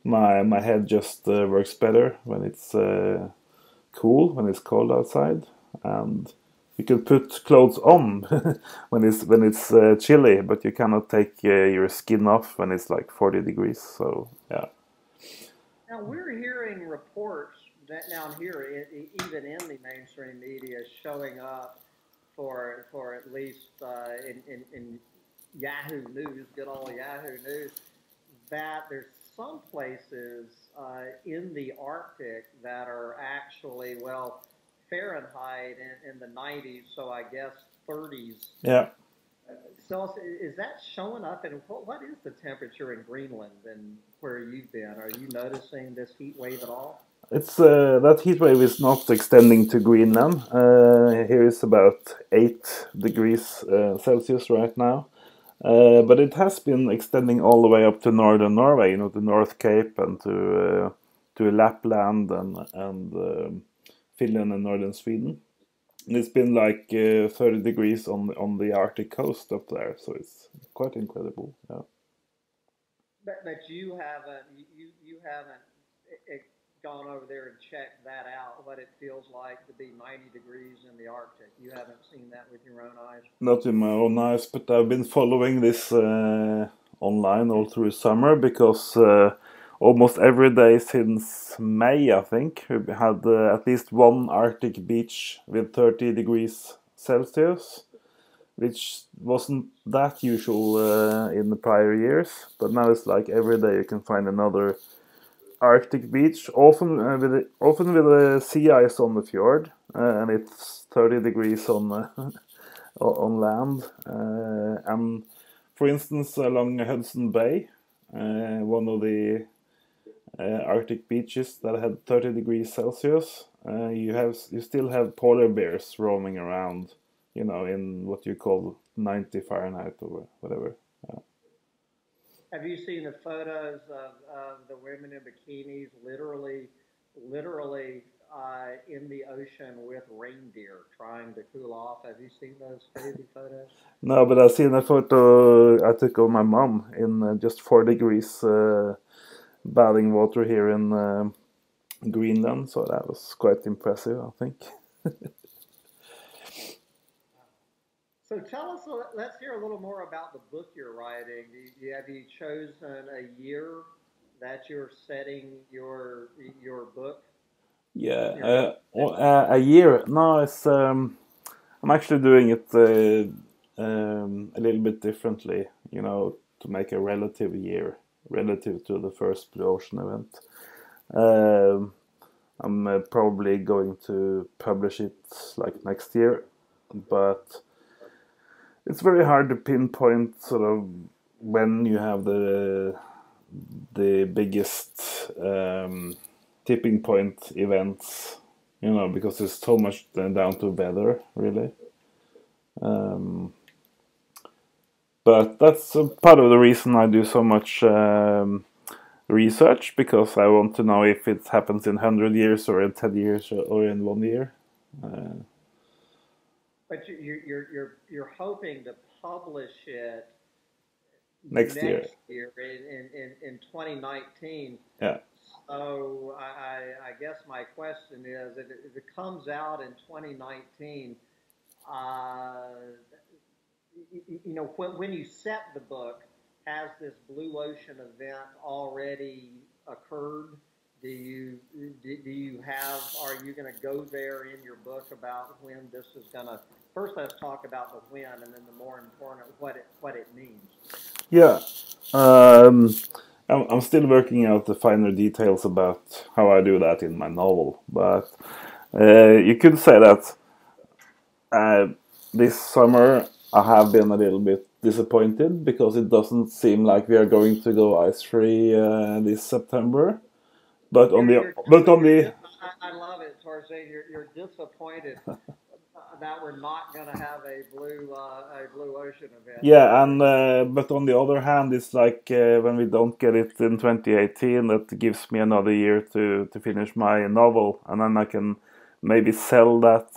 S3: My head just works better when it's cool, when it's cold outside, and you can put clothes on when it's chilly, but you cannot take your skin off when it's like 40 degrees. So yeah.
S10: Now we're hearing reports that down here, even in the mainstream media, showing up for at least in Yahoo News, good old Yahoo News, that there's some places in the Arctic that are actually, well, Fahrenheit in the 90s, so I guess 30s.
S3: Yeah.
S10: Celsius, is that showing up? And what is the temperature in Greenland and where you've been? Are you noticing this heat wave at all?
S3: It's that heat wave is not extending to Greenland. Here is about 8 degrees Celsius right now. But it has been extending all the way up to northern Norway, you know, to North Cape and to Lapland and Finland and northern Sweden. And it's been like 30 degrees on the Arctic coast up there, so it's quite incredible. Yeah.
S10: But you haven't gone over there and checked that out, what it feels like to be 90 degrees in the Arctic. You haven't seen that with your own eyes?
S3: Not in my own eyes, but I've been following this online all through summer because almost every day since May, I think, we had at least one Arctic beach with 30 degrees Celsius, which wasn't that usual in the prior years. But now it's like every day you can find another Arctic beach, often with sea ice on the fjord, and it's 30 degrees on on land. And for instance, along Hudson Bay, one of the Arctic beaches that had 30 degrees Celsius, you still have polar bears roaming around, you know, in what you call 90 Fahrenheit or whatever.
S10: Have you seen the photos of the women in bikinis literally in the ocean with reindeer trying to cool off? Have you seen those crazy photos?
S3: No, but I've seen a photo I took of my mom in just 4 degrees bathing water here in Greenland, so that was quite impressive, I think.
S10: So tell us, let's hear a little more about the book you're writing. Have you chosen a year that you're setting your book?
S3: Yeah, a year. No, it's I'm actually doing it a little bit differently, you know, to make a relative year, relative to the first Blue Ocean event. I'm probably going to publish it like next year, but it's very hard to pinpoint sort of when you have the biggest tipping point events, you know, because there's so much down to weather, really. But that's part of the reason I do so much research, because I want to know if it happens in 100 years or in 10 years or in 1 year.
S10: But you're hoping to publish it
S3: next year
S10: in 2019.
S3: Yeah.
S10: So I guess my question is, if it comes out in 2019, you know, when you set the book, has this Blue Ocean event already occurred? Are you going to go there in your book about when this is going to? First, let's talk about the when, and then the more important, what it means.
S3: Yeah, I'm still working out the finer details about how I do that in my novel, but you could say that this summer I have been a little bit disappointed because it doesn't seem like we are going to go ice-free this September. But I
S10: love it, Tarzan. You're disappointed that we're not going to have a blue ocean event.
S3: Yeah, and but on the other hand, it's like when we don't get it in 2018, that gives me another year to finish my novel, and then I can maybe sell that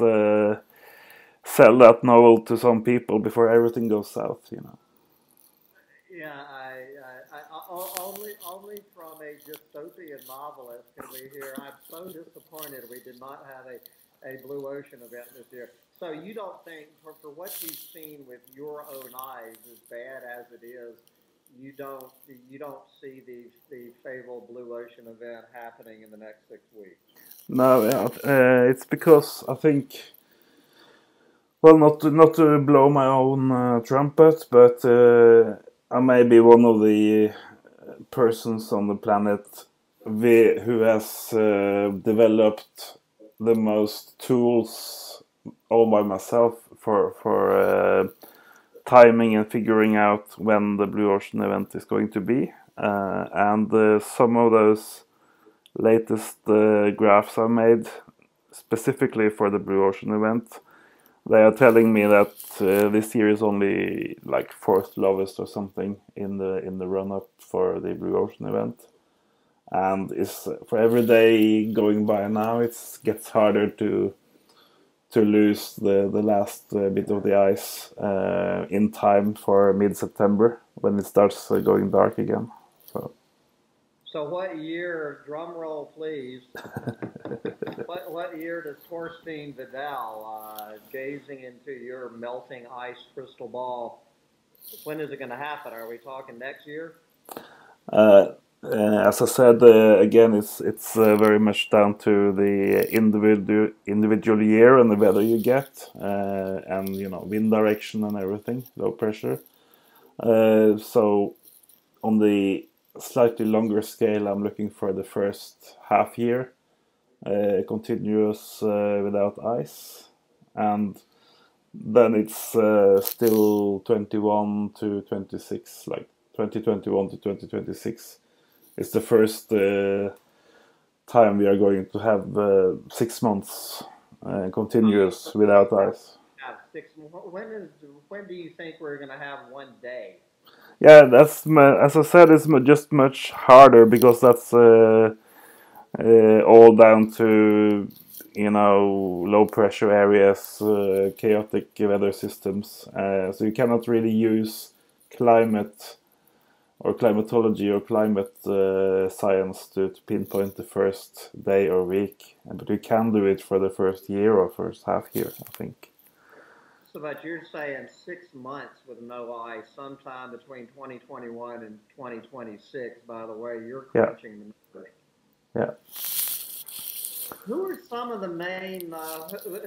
S3: novel to some people before everything goes south, you know.
S10: Yeah, only from a dystopian novelist can we hear, I'm so disappointed we did not have a Blue Ocean event this year. So you don't think, for what you've seen with your own eyes, as bad as it is, you don't see the fabled Blue Ocean event happening in the next 6 weeks?
S3: No, it's because I think, well, not to blow my own trumpet, but I may be one of the persons on the planet who has developed the most tools all by myself for timing and figuring out when the Blue Ocean event is going to be. And some of those latest graphs I made specifically for the Blue Ocean event, they are telling me that this year is only like fourth lowest or something in the run-up for the Blue Ocean event. And it's for every day going by now, it gets harder to lose the last bit of the ice in time for mid-September when it starts going dark again.
S10: So what year, drum roll please, what year does Torstein Vidal, gazing into your melting ice crystal ball, when is it going to happen? Are we talking next year?
S3: As I said, again, it's very much down to the individual year and the weather you get, and wind direction and everything, low pressure. So on the slightly longer scale, I'm looking for the first half year, continuous without ice, and then it's still 21 to 26, like 2021 to 2026. It's the first time we are going to have 6 months continuous without ice.
S10: When do you think we're going to have 1 day?
S3: Yeah, that's as I said, it's just much harder because that's all down to low pressure areas, chaotic weather systems. So you cannot really use climate or climatology or climate science to pinpoint the first day or week, but you can do it for the first year or first half year, I think.
S10: So, but you're saying 6 months with no ice, sometime between 2021 and 2026. By the way, you're crunching the numbers.
S3: Yeah.
S10: Who are some of the main?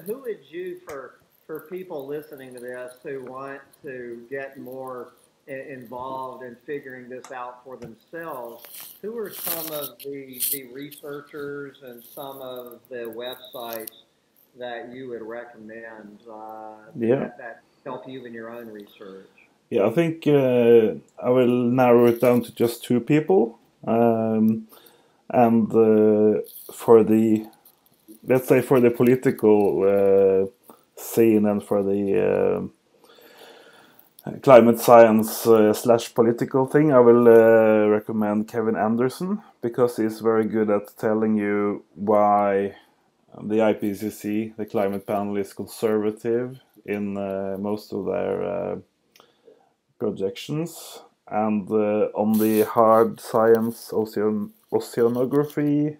S10: Who would you, for people listening to this who want to get more involved in figuring this out for themselves, who are some of the researchers and some of the websites that you would recommend that help you in your own research?
S3: Yeah, I think I will narrow it down to just 2 people. And for the, let's say for the political scene and for the climate science / political thing, I will recommend Kevin Anderson, because he's very good at telling you why the IPCC, the climate panel, is conservative in most of their projections. And on the hard science, oceanography,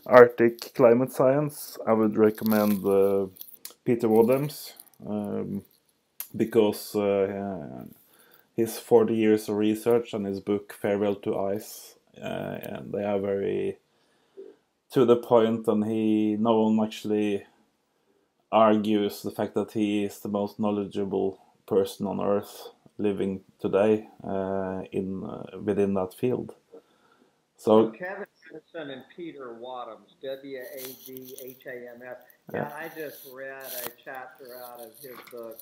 S3: Arctic climate science, I would recommend Peter Wadhams, because his 40 years of research and his book Farewell to Ice, and they are very to the point, and no one actually argues the fact that he is the most knowledgeable person on Earth living today within that field. So
S10: Kevin Anderson and Peter Wadhams, Wadhams. Yeah, I just read a chapter out of his book.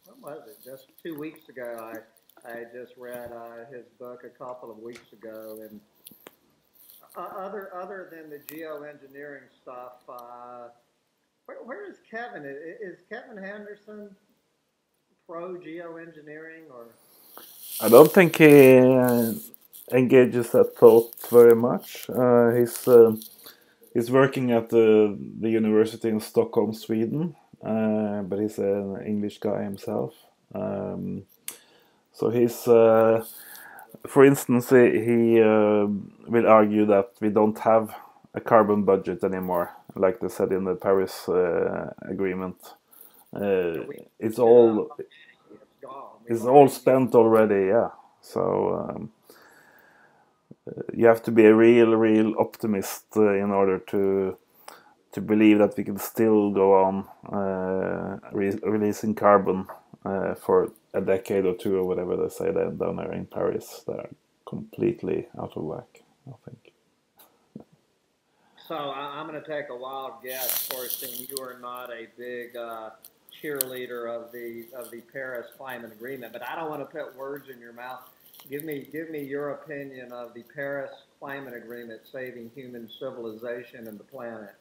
S10: When was it? Just 2 weeks ago. I just read his book a couple of weeks ago, and other than the geoengineering stuff, where is Kevin? Is Kevin Henderson pro geoengineering, or?
S3: I don't think he engages that thought very much. He's working at the university in Stockholm, Sweden, but he's an English guy himself. So he's, for instance, he will argue that we don't have a carbon budget anymore, like they said in the Paris Agreement. It's all spent already, yeah. So you have to be a real optimist in order to believe that we can still go on releasing carbon for a decade or 2 or whatever they say down there in Paris. They're completely out of whack, I think.
S10: So I'm going to take a wild guess. Of course, and you are not a big cheerleader of the Paris Climate Agreement, but I don't want to put words in your mouth. Give me your opinion of the Paris Climate Agreement saving human civilization and the planet.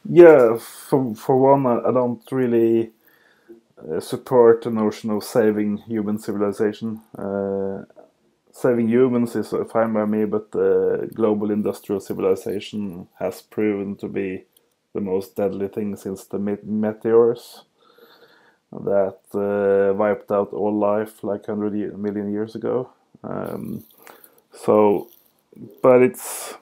S3: Yeah, for one, I don't really support the notion of saving human civilization. Saving humans is fine by me, but global industrial civilization has proven to be the most deadly thing since the meteors that wiped out all life like 100 million years ago. But it's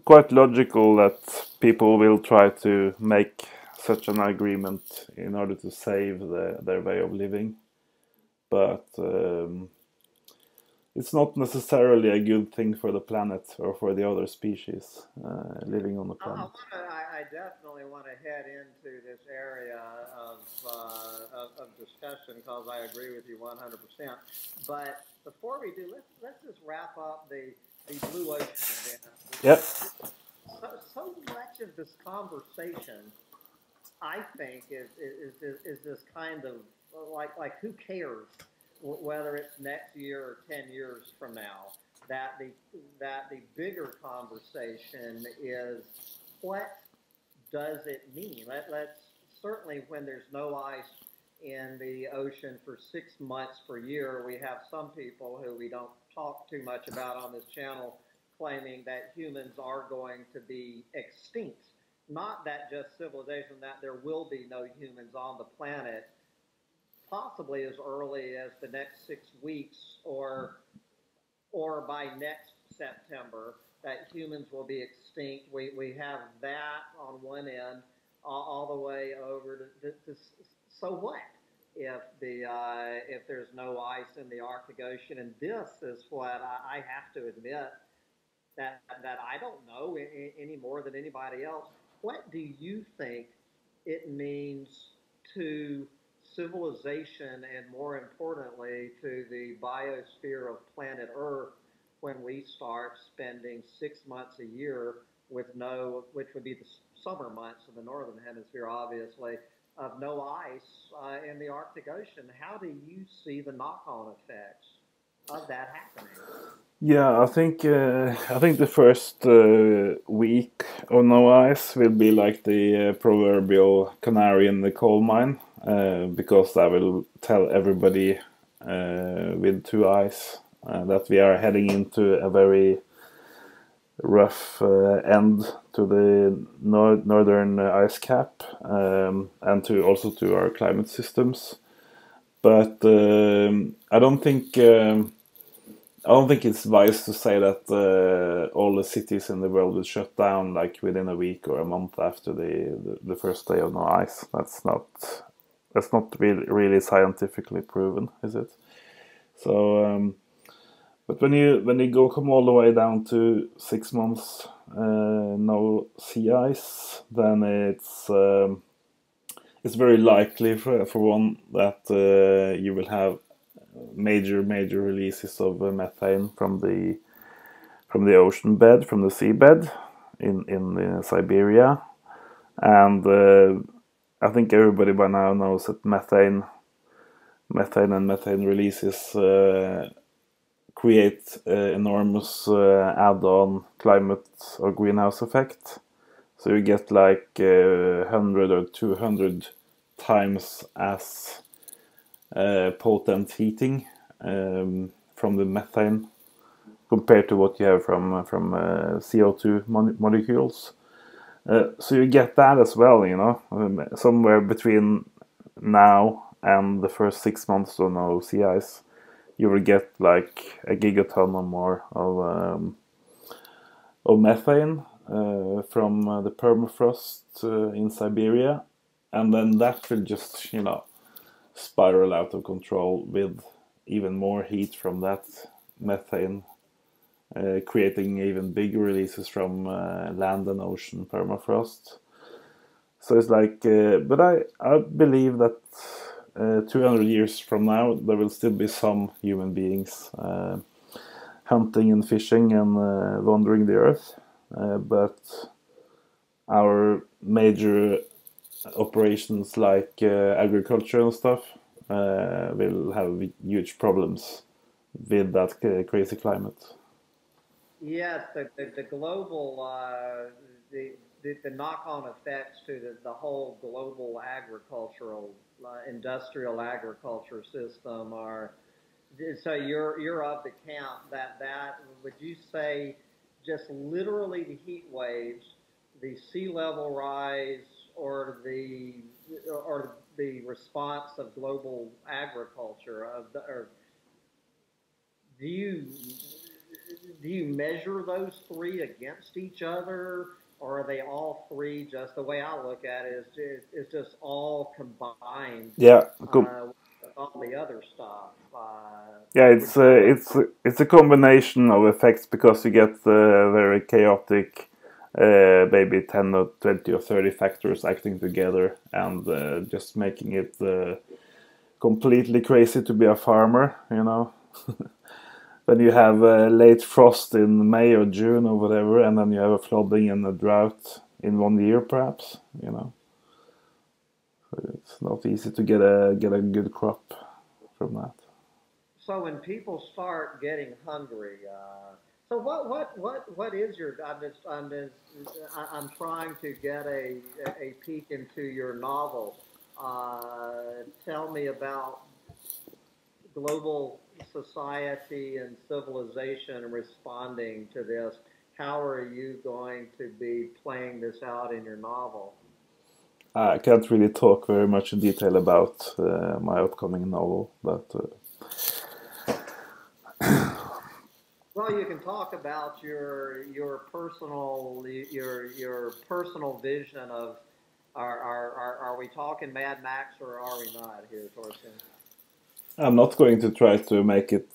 S3: quite logical that people will try to make such an agreement in order to save their way of living. But it's not necessarily a good thing for the planet or for the other species living on the planet.
S10: I definitely want to head into this area of discussion because I agree with you 100%. But before we do, let's just wrap up the Blue Ocean event.
S3: Yep.
S10: So much of this conversation, I think, is this kind of like who cares whether it's next year or 10 years from now. That the bigger conversation is what does it mean? Let's certainly when there's no ice in the ocean for 6 months per year, we have some people who we don't talk too much about on this channel claiming that humans are going to be extinct. Not that just civilization, that there will be no humans on the planet, possibly as early as the next 6 weeks or by next September, that humans will be extinct. We have that on one end, all the way over to so what if there's no ice in the Arctic Ocean? And this is what I have to admit that I don't know any more than anybody else. What do you think it means to civilization and, more importantly, to the biosphere of planet Earth when we start spending 6 months a year with which would be the summer months in the northern hemisphere, obviously, of no ice in the Arctic Ocean? How do you see the knock-on effects of that happening?
S3: Yeah, I think the first week of no ice will be like the proverbial canary in the coal mine, because that will tell everybody with 2 eyes that we are heading into a very rough end to the northern ice cap, and also to our climate systems. But I don't think it's wise to say that all the cities in the world will shut down like within a week or a month after the first day of no ice. That's not really scientifically proven, is it? So, but when you come all the way down to 6 months no sea ice, then it's very likely for one that you will have major releases of methane from the ocean bed, from the seabed in Siberia, and I think everybody by now knows that methane and methane releases create enormous add-on climate or greenhouse effect. So you get like 100 or 200 times as potent heating from the methane compared to what you have from CO2 molecules. So you get that as well, somewhere between now and the first 6 months or no sea ice, you will get like a gigaton or more of methane from the permafrost in Siberia, and then that will just, spiral out of control with even more heat from that methane, creating even bigger releases from land and ocean permafrost. So it's like, but I believe that 200 years from now there will still be some human beings hunting and fishing and wandering the earth, but our major operations like agriculture and stuff will have huge problems with that crazy climate.
S10: Yes, the global the knock-on effects to the whole global agricultural industrial agriculture system are. So you're of the camp that would you say just literally the heat waves, the sea level rise, or the response of global agriculture or do you measure those three against each other, or are they all three just the way I look at it is just all combined?
S3: Yeah.
S10: All the other stuff.
S3: Yeah, it's a combination of effects because you get very chaotic, maybe 10 or 20 or 30 factors acting together and just making it completely crazy to be a farmer, you know. When you have late frost in May or June or whatever, and then you have a flooding and a drought in 1 year, perhaps, you know. So it's not easy to get a good crop from that.
S10: So when people start getting hungry, so what is your? I'm trying to get a peek into your novel. Tell me about global society and civilization responding to this. How are you going to be playing this out in your novel?
S3: I can't really talk very much in detail about my upcoming novel, but
S10: well, you can talk about your personal vision of are we talking Mad Max or are we not here, Torsten?
S3: I'm not going to try to make it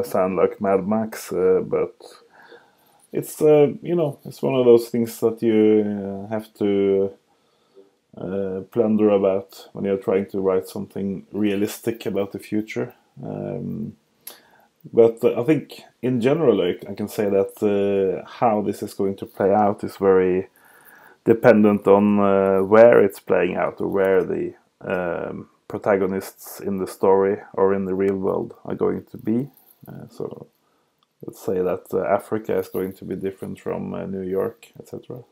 S3: sound like Mad Max, but it's you know, it's one of those things that you have to plunder about when you're trying to write something realistic about the future. But I think in general, I can say that how this is going to play out is very dependent on where it's playing out or where the protagonists in the story or in the real world are going to be. So let's say that Africa is going to be different from New York, etc.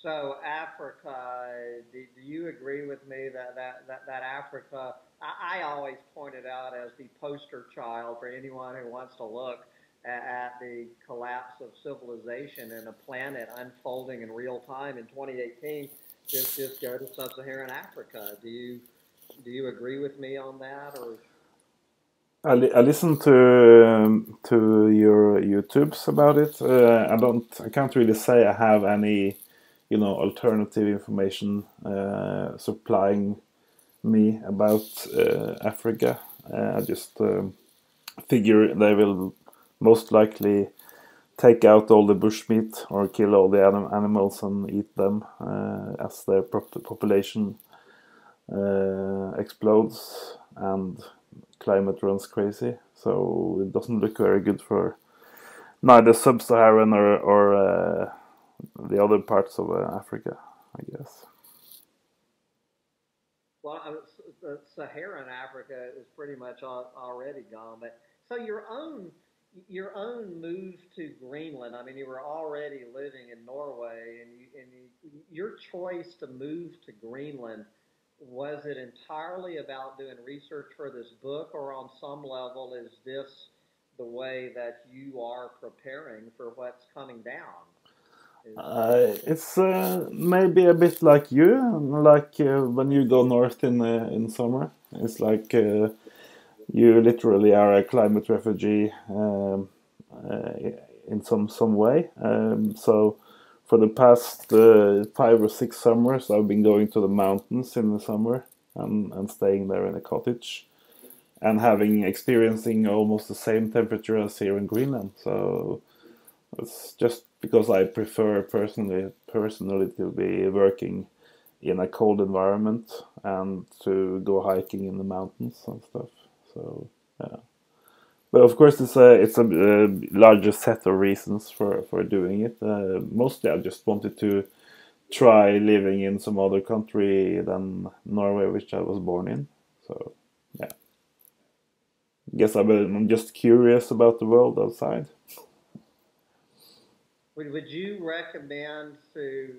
S10: So Africa, do you agree with me that Africa, I always pointed out as the poster child for anyone who wants to look at the collapse of civilization and a planet unfolding in real time in 2018, just go to sub-Saharan Africa. Do you agree with me on that, or?
S3: I listened to your YouTubes about it. I can't really say I have any, you know, alternative information supplying me about Africa. I just figure they will most likely take out all the bushmeat or kill all the animals and eat them as their population explodes and climate runs crazy. So it doesn't look very good for neither sub-Saharan or the other parts of Africa, I guess.
S10: Well, the Saharan Africa is pretty much already gone. But so your own move to Greenland. I mean, you were already living in Norway, and your choice to move to Greenland, was it entirely about doing research for this book, or on some level is this the way that you are preparing for what's coming down?
S3: It's maybe a bit like you, like when you go north in summer. It's like you literally are a climate refugee in some way. So for the past 5 or 6 summers, I've been going to the mountains in the summer and staying there in a cottage and experiencing almost the same temperature as here in Greenland. So it's just because I prefer personally to be working in a cold environment and to go hiking in the mountains and stuff. So yeah, But of course, it's a larger set of reasons for doing it. Mostly, I just wanted to try living in some other country than Norway, which I was born in. So, yeah, guess I'm just curious about the world outside.
S10: Would you recommend to,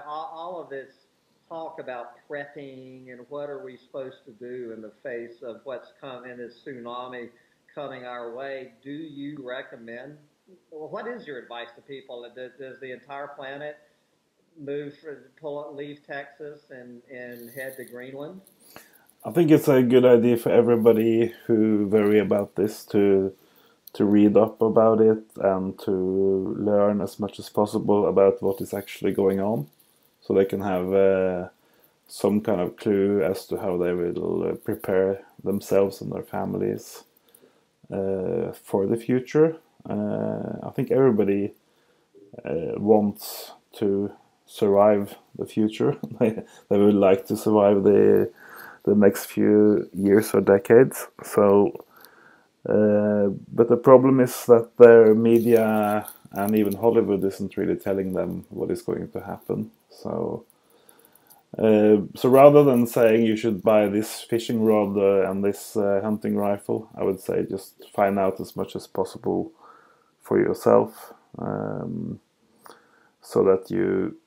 S10: all of this talk about prepping and what are we supposed to do in the face of what's coming, this tsunami coming our way? Do you recommend, well, what is your advice to people? Does the entire planet leave Texas and head to Greenland?
S3: I think it's a good idea for everybody who worry about this to read up about it and to learn as much as possible about what is actually going on, so they can have some kind of clue as to how they will prepare themselves and their families for the future. I think everybody wants to survive the future. They would like to survive the next few years or decades. So, but the problem is that their media and even Hollywood isn't really telling them what is going to happen. So, so rather than saying you should buy this fishing rod and this hunting rifle, I would say just find out as much as possible for yourself, so that you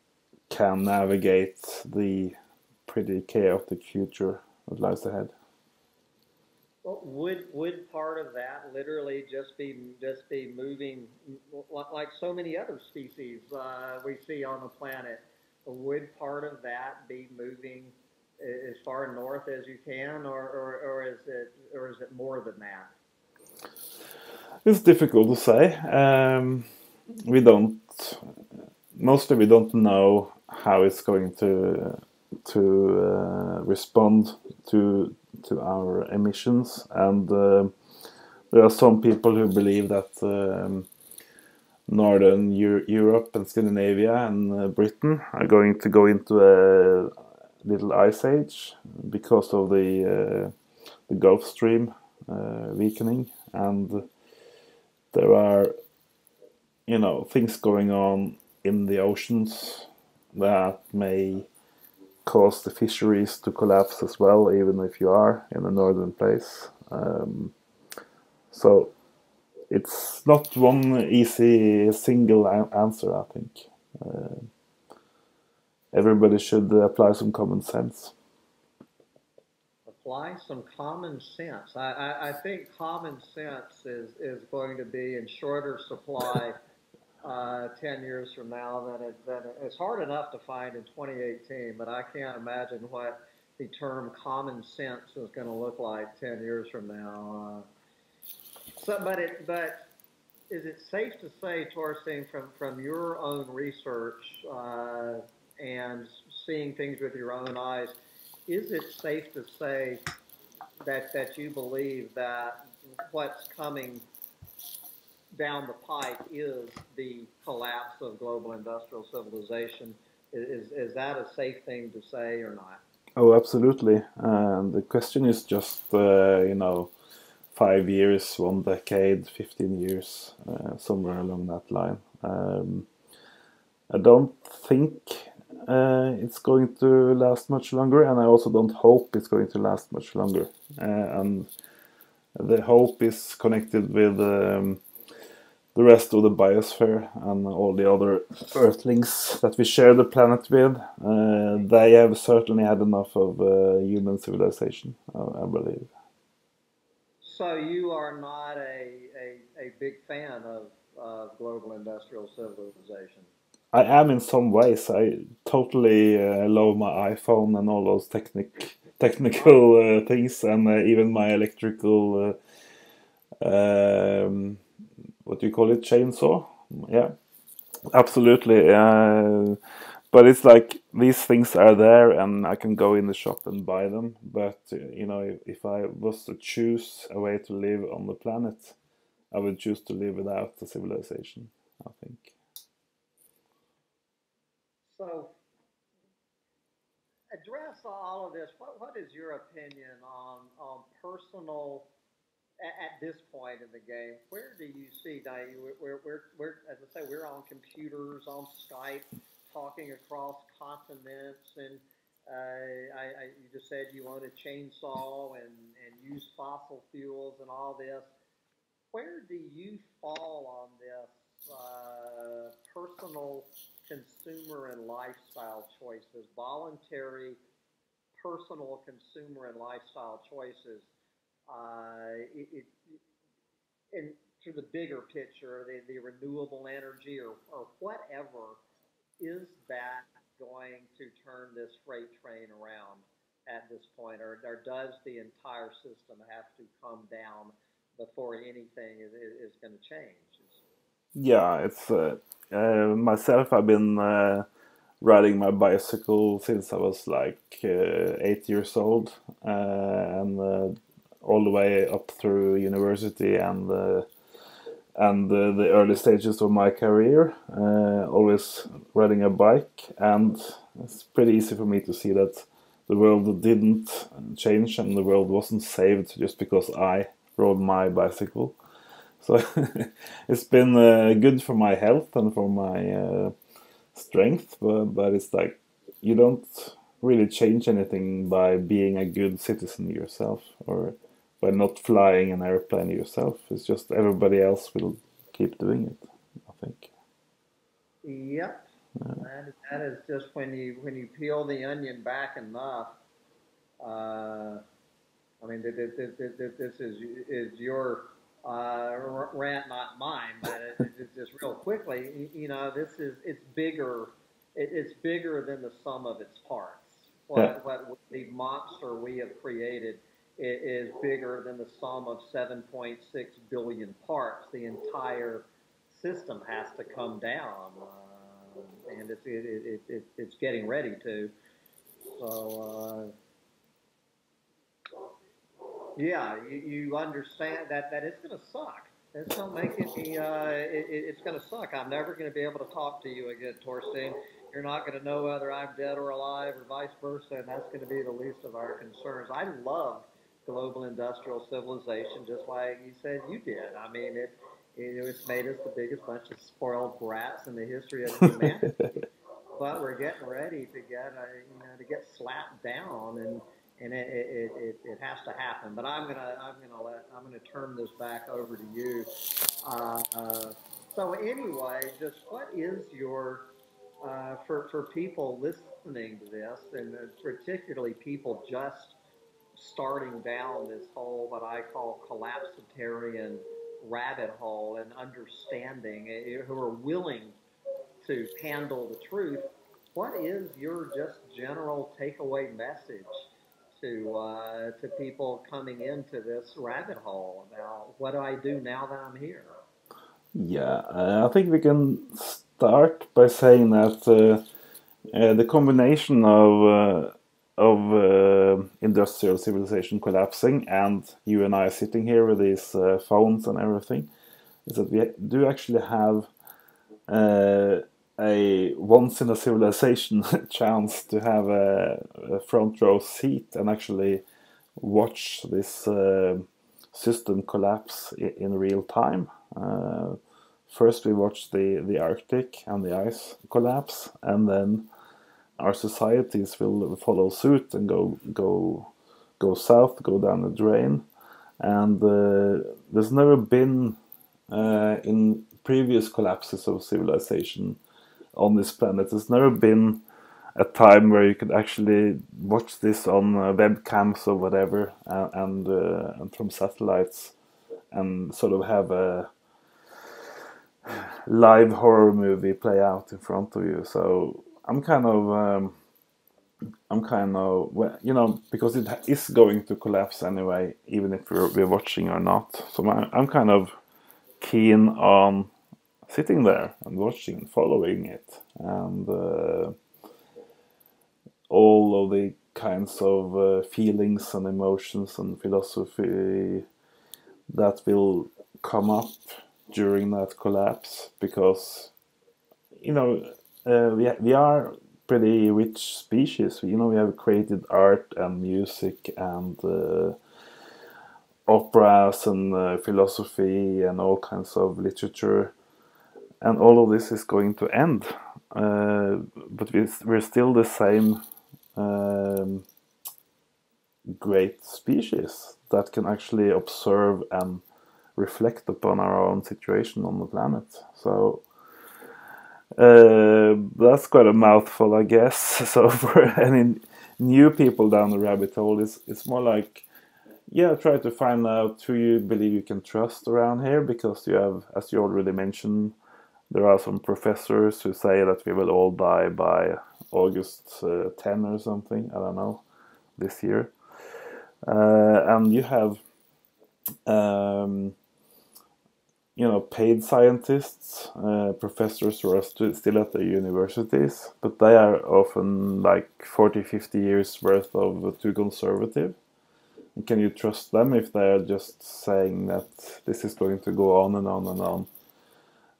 S3: can navigate the pretty chaotic future that lies ahead.
S10: Well, would part of that literally just be moving like so many other species we see on the planet? Would part of that be moving as far north as you can, or is it more than that?
S3: It's difficult to say. We don't mostly we don't know how it's going to respond to our emissions, and there are some people who believe that Northern Europe and Scandinavia and Britain are going to go into a little ice age because of the Gulf Stream weakening, and there are things going on in the oceans that may cause the fisheries to collapse as well, even if you are in a northern place. So it's not one easy single answer, I think. Everybody should apply some common sense.
S10: Apply some common sense. I think common sense is going to be in shorter supply 10 years from now than it's hard enough to find in 2018, but I can't imagine what the term common sense is going to look like 10 years from now. But is it safe to say, Torstein, from your own research and seeing things with your own eyes, is it safe to say that you believe that what's coming down the pipe is the collapse of global industrial civilization? Is that a safe thing to say or not?
S3: Oh, absolutely. The question is just, 5 years, 1 decade, 15 years, somewhere along that line. I don't think it's going to last much longer, and I also don't hope it's going to last much longer. And the hope is connected with the rest of the biosphere and all the other earthlings that we share the planet with. They have certainly had enough of human civilization, I believe.
S10: So you are not a big fan of global industrial civilization?
S3: I am in some ways. I totally love my iPhone and all those technical things, and even my electrical what do you call it, chainsaw? Yeah, absolutely. But it's like these things are there, and I can go in the shop and buy them. But if I was to choose a way to live on the planet, I would choose to live without the civilization, I think.
S10: So, address all of this. What is your opinion on personal at this point in the game, where do you see, now, we're, as I say, we're on computers, on Skype, talking across continents, and you just said you own a chainsaw and use fossil fuels and all this. Where do you fall on this personal consumer and lifestyle choices, voluntary personal consumer and lifestyle choices? And through the bigger picture, the renewable energy or whatever, is that going to turn this freight train around at this point, or does the entire system have to come down before anything is going to change?
S3: Yeah, it's myself. I've been riding my bicycle since I was like 8 years old, and all the way up through university and the early stages of my career. Always riding a bike, and it's pretty easy for me to see that the world didn't change and the world wasn't saved just because I rode my bicycle. So it's been good for my health and for my strength, but it's like you don't really change anything by being a good citizen yourself, or by not flying an airplane yourself. It's just everybody else will keep doing it, I think.
S10: Yep. That is just when you peel the onion back enough. I mean, this is your rant, not mine, but it's just real quickly. You know, it's bigger. It's bigger than the sum of its parts. What the monster we have created is bigger than the sum of 7.6 billion parts. The entire system has to come down, and it's getting ready to. So yeah, you understand that it's going to suck. It's going to make it. It's going to suck. I'm never going to be able to talk to you again, Torstein. You're not going to know whether I'm dead or alive, or vice versa, and that's going to be the least of our concerns. I love global industrial civilization, just like you said you did. I mean, it's made us the biggest bunch of spoiled brats in the history of humanity. But we're getting ready to get slapped down, and it has to happen. But I'm gonna turn this back over to you. So anyway, just what is your for people listening to this, and particularly people just starting down this whole, what I call collapsitarian rabbit hole, and understanding, who are willing to handle the truth, what is your just general takeaway message to people coming into this rabbit hole about what do I do now that I'm here?
S3: Yeah, I think we can start by saying that the combination of industrial civilization collapsing and you and I sitting here with these phones and everything is that we do actually have a once in a civilization chance to have a front row seat and actually watch this system collapse in real time. First we watched the Arctic and the ice collapse, and then our societies will follow suit and go south, go down the drain. And there's never been in previous collapses of civilization on this planet, there's never been a time where you could actually watch this on webcams or whatever, and from satellites, and sort of have a live horror movie play out in front of you. So I'm kind of, because it is going to collapse anyway, even if we're watching or not. So I'm kind of keen on sitting there and watching, following it, and all of the kinds of feelings and emotions and philosophy that will come up during that collapse, because we are pretty rich species. We have created art and music and operas and philosophy and all kinds of literature, and all of this is going to end. But we're still the same great species that can actually observe and reflect upon our own situation on the planet. So that's quite a mouthful, I guess. So for any new people down the rabbit hole, it's more like, yeah, try to find out who you believe you can trust around here, because you have, as you already mentioned, there are some professors who say that we will all die by August 10 or something, I don't know, this year. And you have paid scientists, professors who are still at the universities, but they are often like 40, 50 years worth of too conservative. And can you trust them if they are just saying that this is going to go on and on and on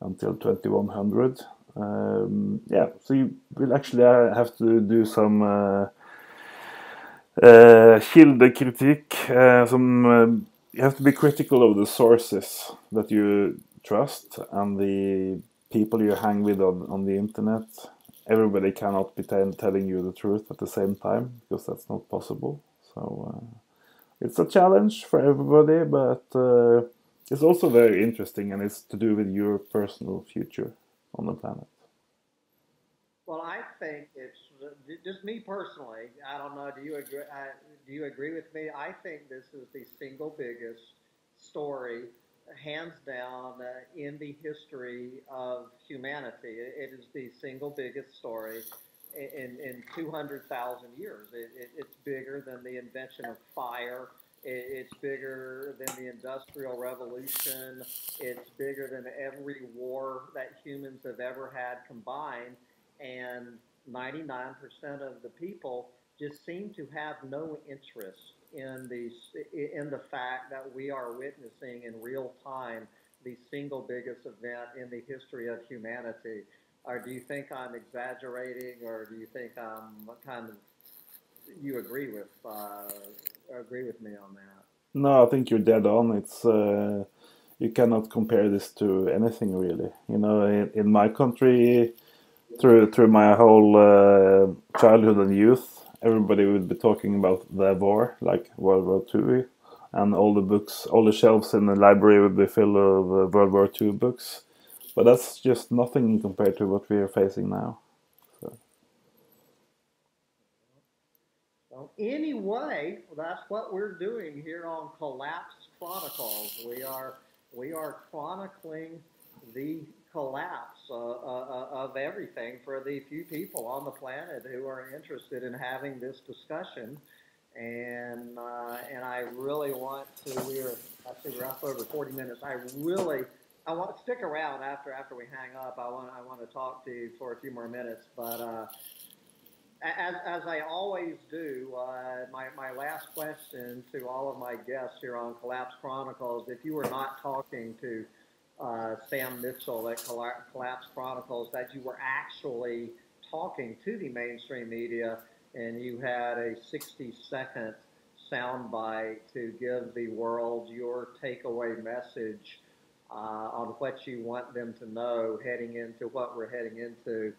S3: until 2100? So you will actually have to do some kildekritikk, you have to be critical of the sources that you trust and the people you hang with on the internet. Everybody cannot be telling you the truth at the same time, because that's not possible. So it's a challenge for everybody, but it's also very interesting, and it's to do with your personal future on the planet.
S10: Well, I think it's just me personally. I don't know. Do you agree? Do you agree with me? I think this is the single biggest story, hands down, in the history of humanity. It is the single biggest story in 200,000 years. It's bigger than the invention of fire. It's bigger than the Industrial Revolution. It's bigger than every war that humans have ever had combined. And 99% of the people just seem to have no interest in the fact that we are witnessing in real time the single biggest event in the history of humanity. Or do you think I'm exaggerating, or do you think I'm kind of, you agree with me on that?
S3: No, I think you're dead on. It's you cannot compare this to anything really. In my country, through my whole childhood and youth, everybody would be talking about the war, like World War II, and all the books, all the shelves in the library would be full of World War II books. But that's just nothing compared to what we are facing now. So.
S10: Well, anyway, that's what we're doing here on Collapse Chronicles. We are chronicling the collapse of everything for the few people on the planet who are interested in having this discussion. And I really want to. We're up over 40 minutes. I want to stick around after we hang up. I want to talk to you for a few more minutes, but. As I always do, my last question to all of my guests here on Collapse Chronicles: if you were not talking to Sam Mitchell at Collapse Chronicles, that you were actually talking to the mainstream media, and you had a 60-second soundbite to give the world your takeaway message on what you want them to know heading into what we're heading into.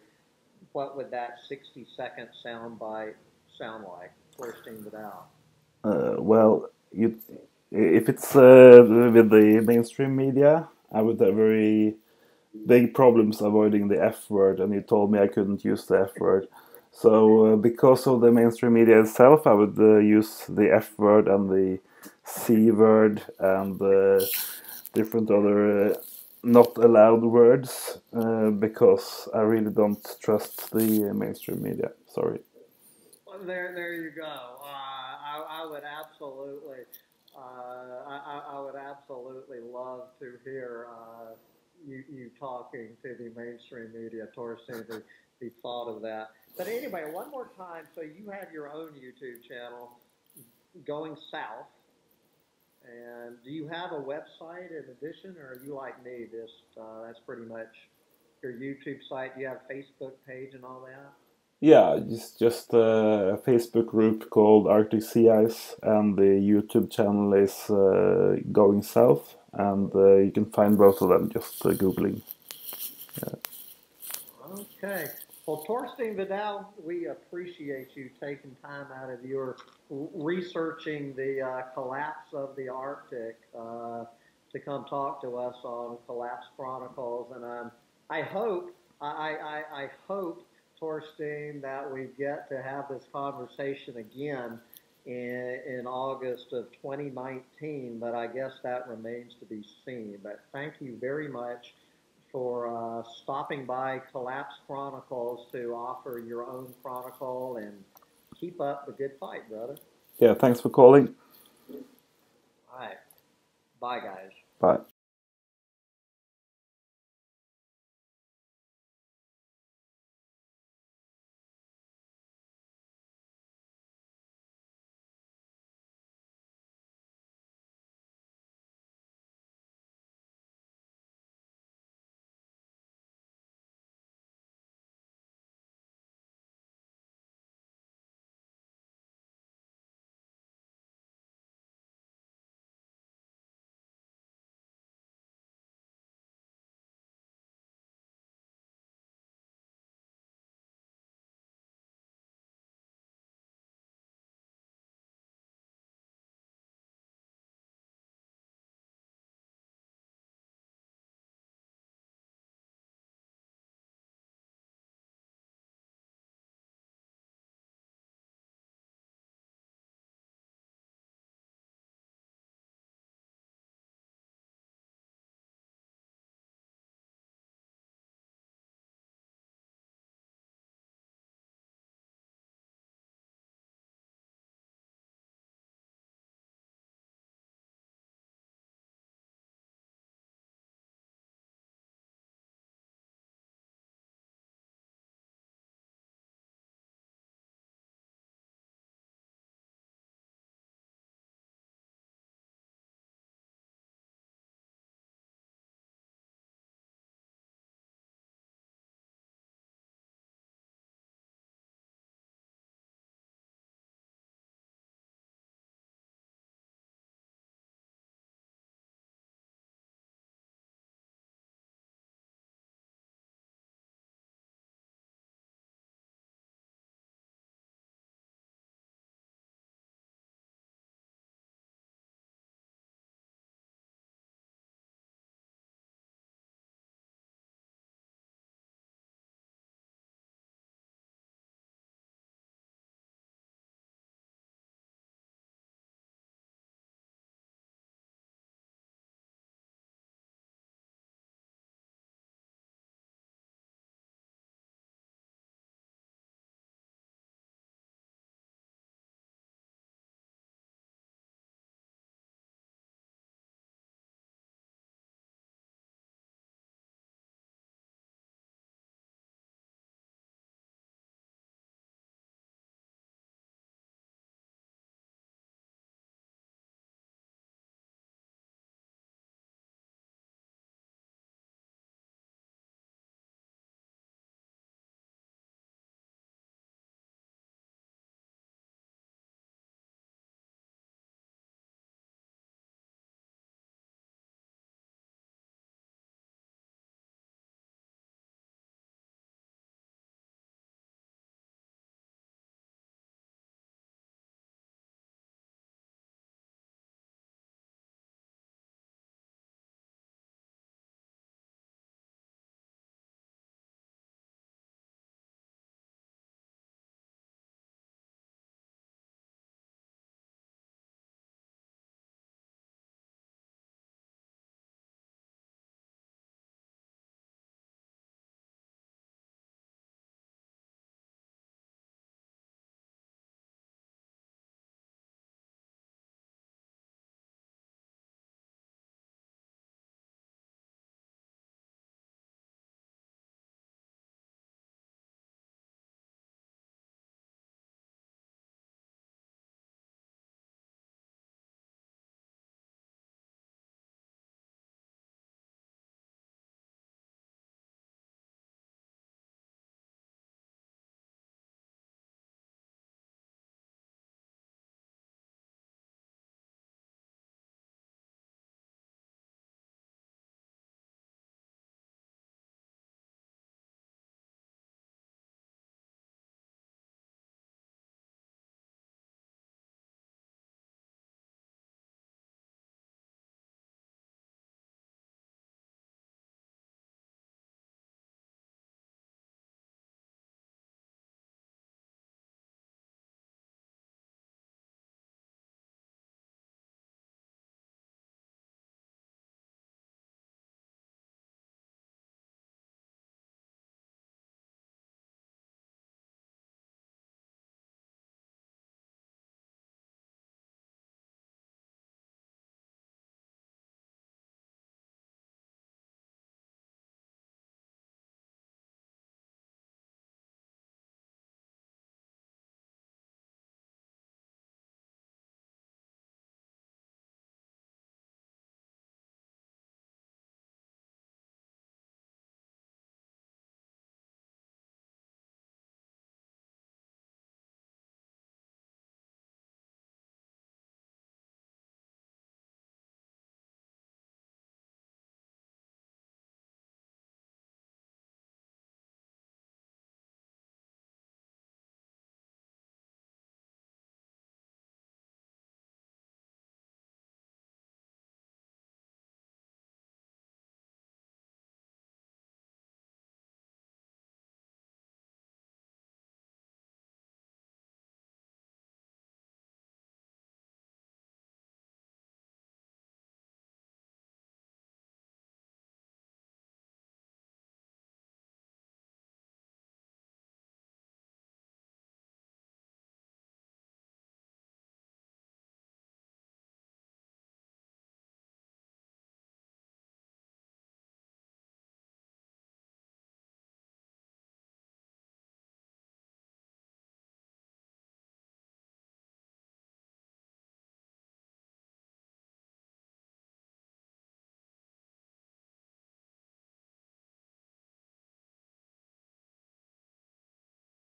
S10: What would that 60-second soundbite sound like, bursting it out?
S3: Well, if it's with the mainstream media, I would have very big problems avoiding the F word, and you told me I couldn't use the F word. So because of the mainstream media itself, I would use the F word and the C word and different other not allowed words, because I really don't trust the mainstream media. Sorry.
S10: Well, there you go. I would absolutely, I would absolutely love to hear you talking to the mainstream media, Torsten, the thought of that. But anyway, one more time. So you have your own YouTube channel, Going South. And do you have a website in addition, or are you like me? That's pretty much your YouTube site. Do you have a Facebook page and all that?
S3: Yeah, it's just a Facebook group called Arctic Sea Ice, and the YouTube channel is Going South, and you can find both of them just Googling.
S10: Okay. Well, Torstein Vidal, we appreciate you taking time out of your researching the collapse of the Arctic to come talk to us on Collapse Chronicles, and I hope, I hope, Torstein, that we get to have this conversation again in August of 2019, but I guess that remains to be seen. But thank you very much for stopping by Collapse Chronicles to offer your own chronicle, and keep up the good fight, brother.
S3: Yeah, thanks for calling.
S10: All right. Bye, guys.
S3: Bye.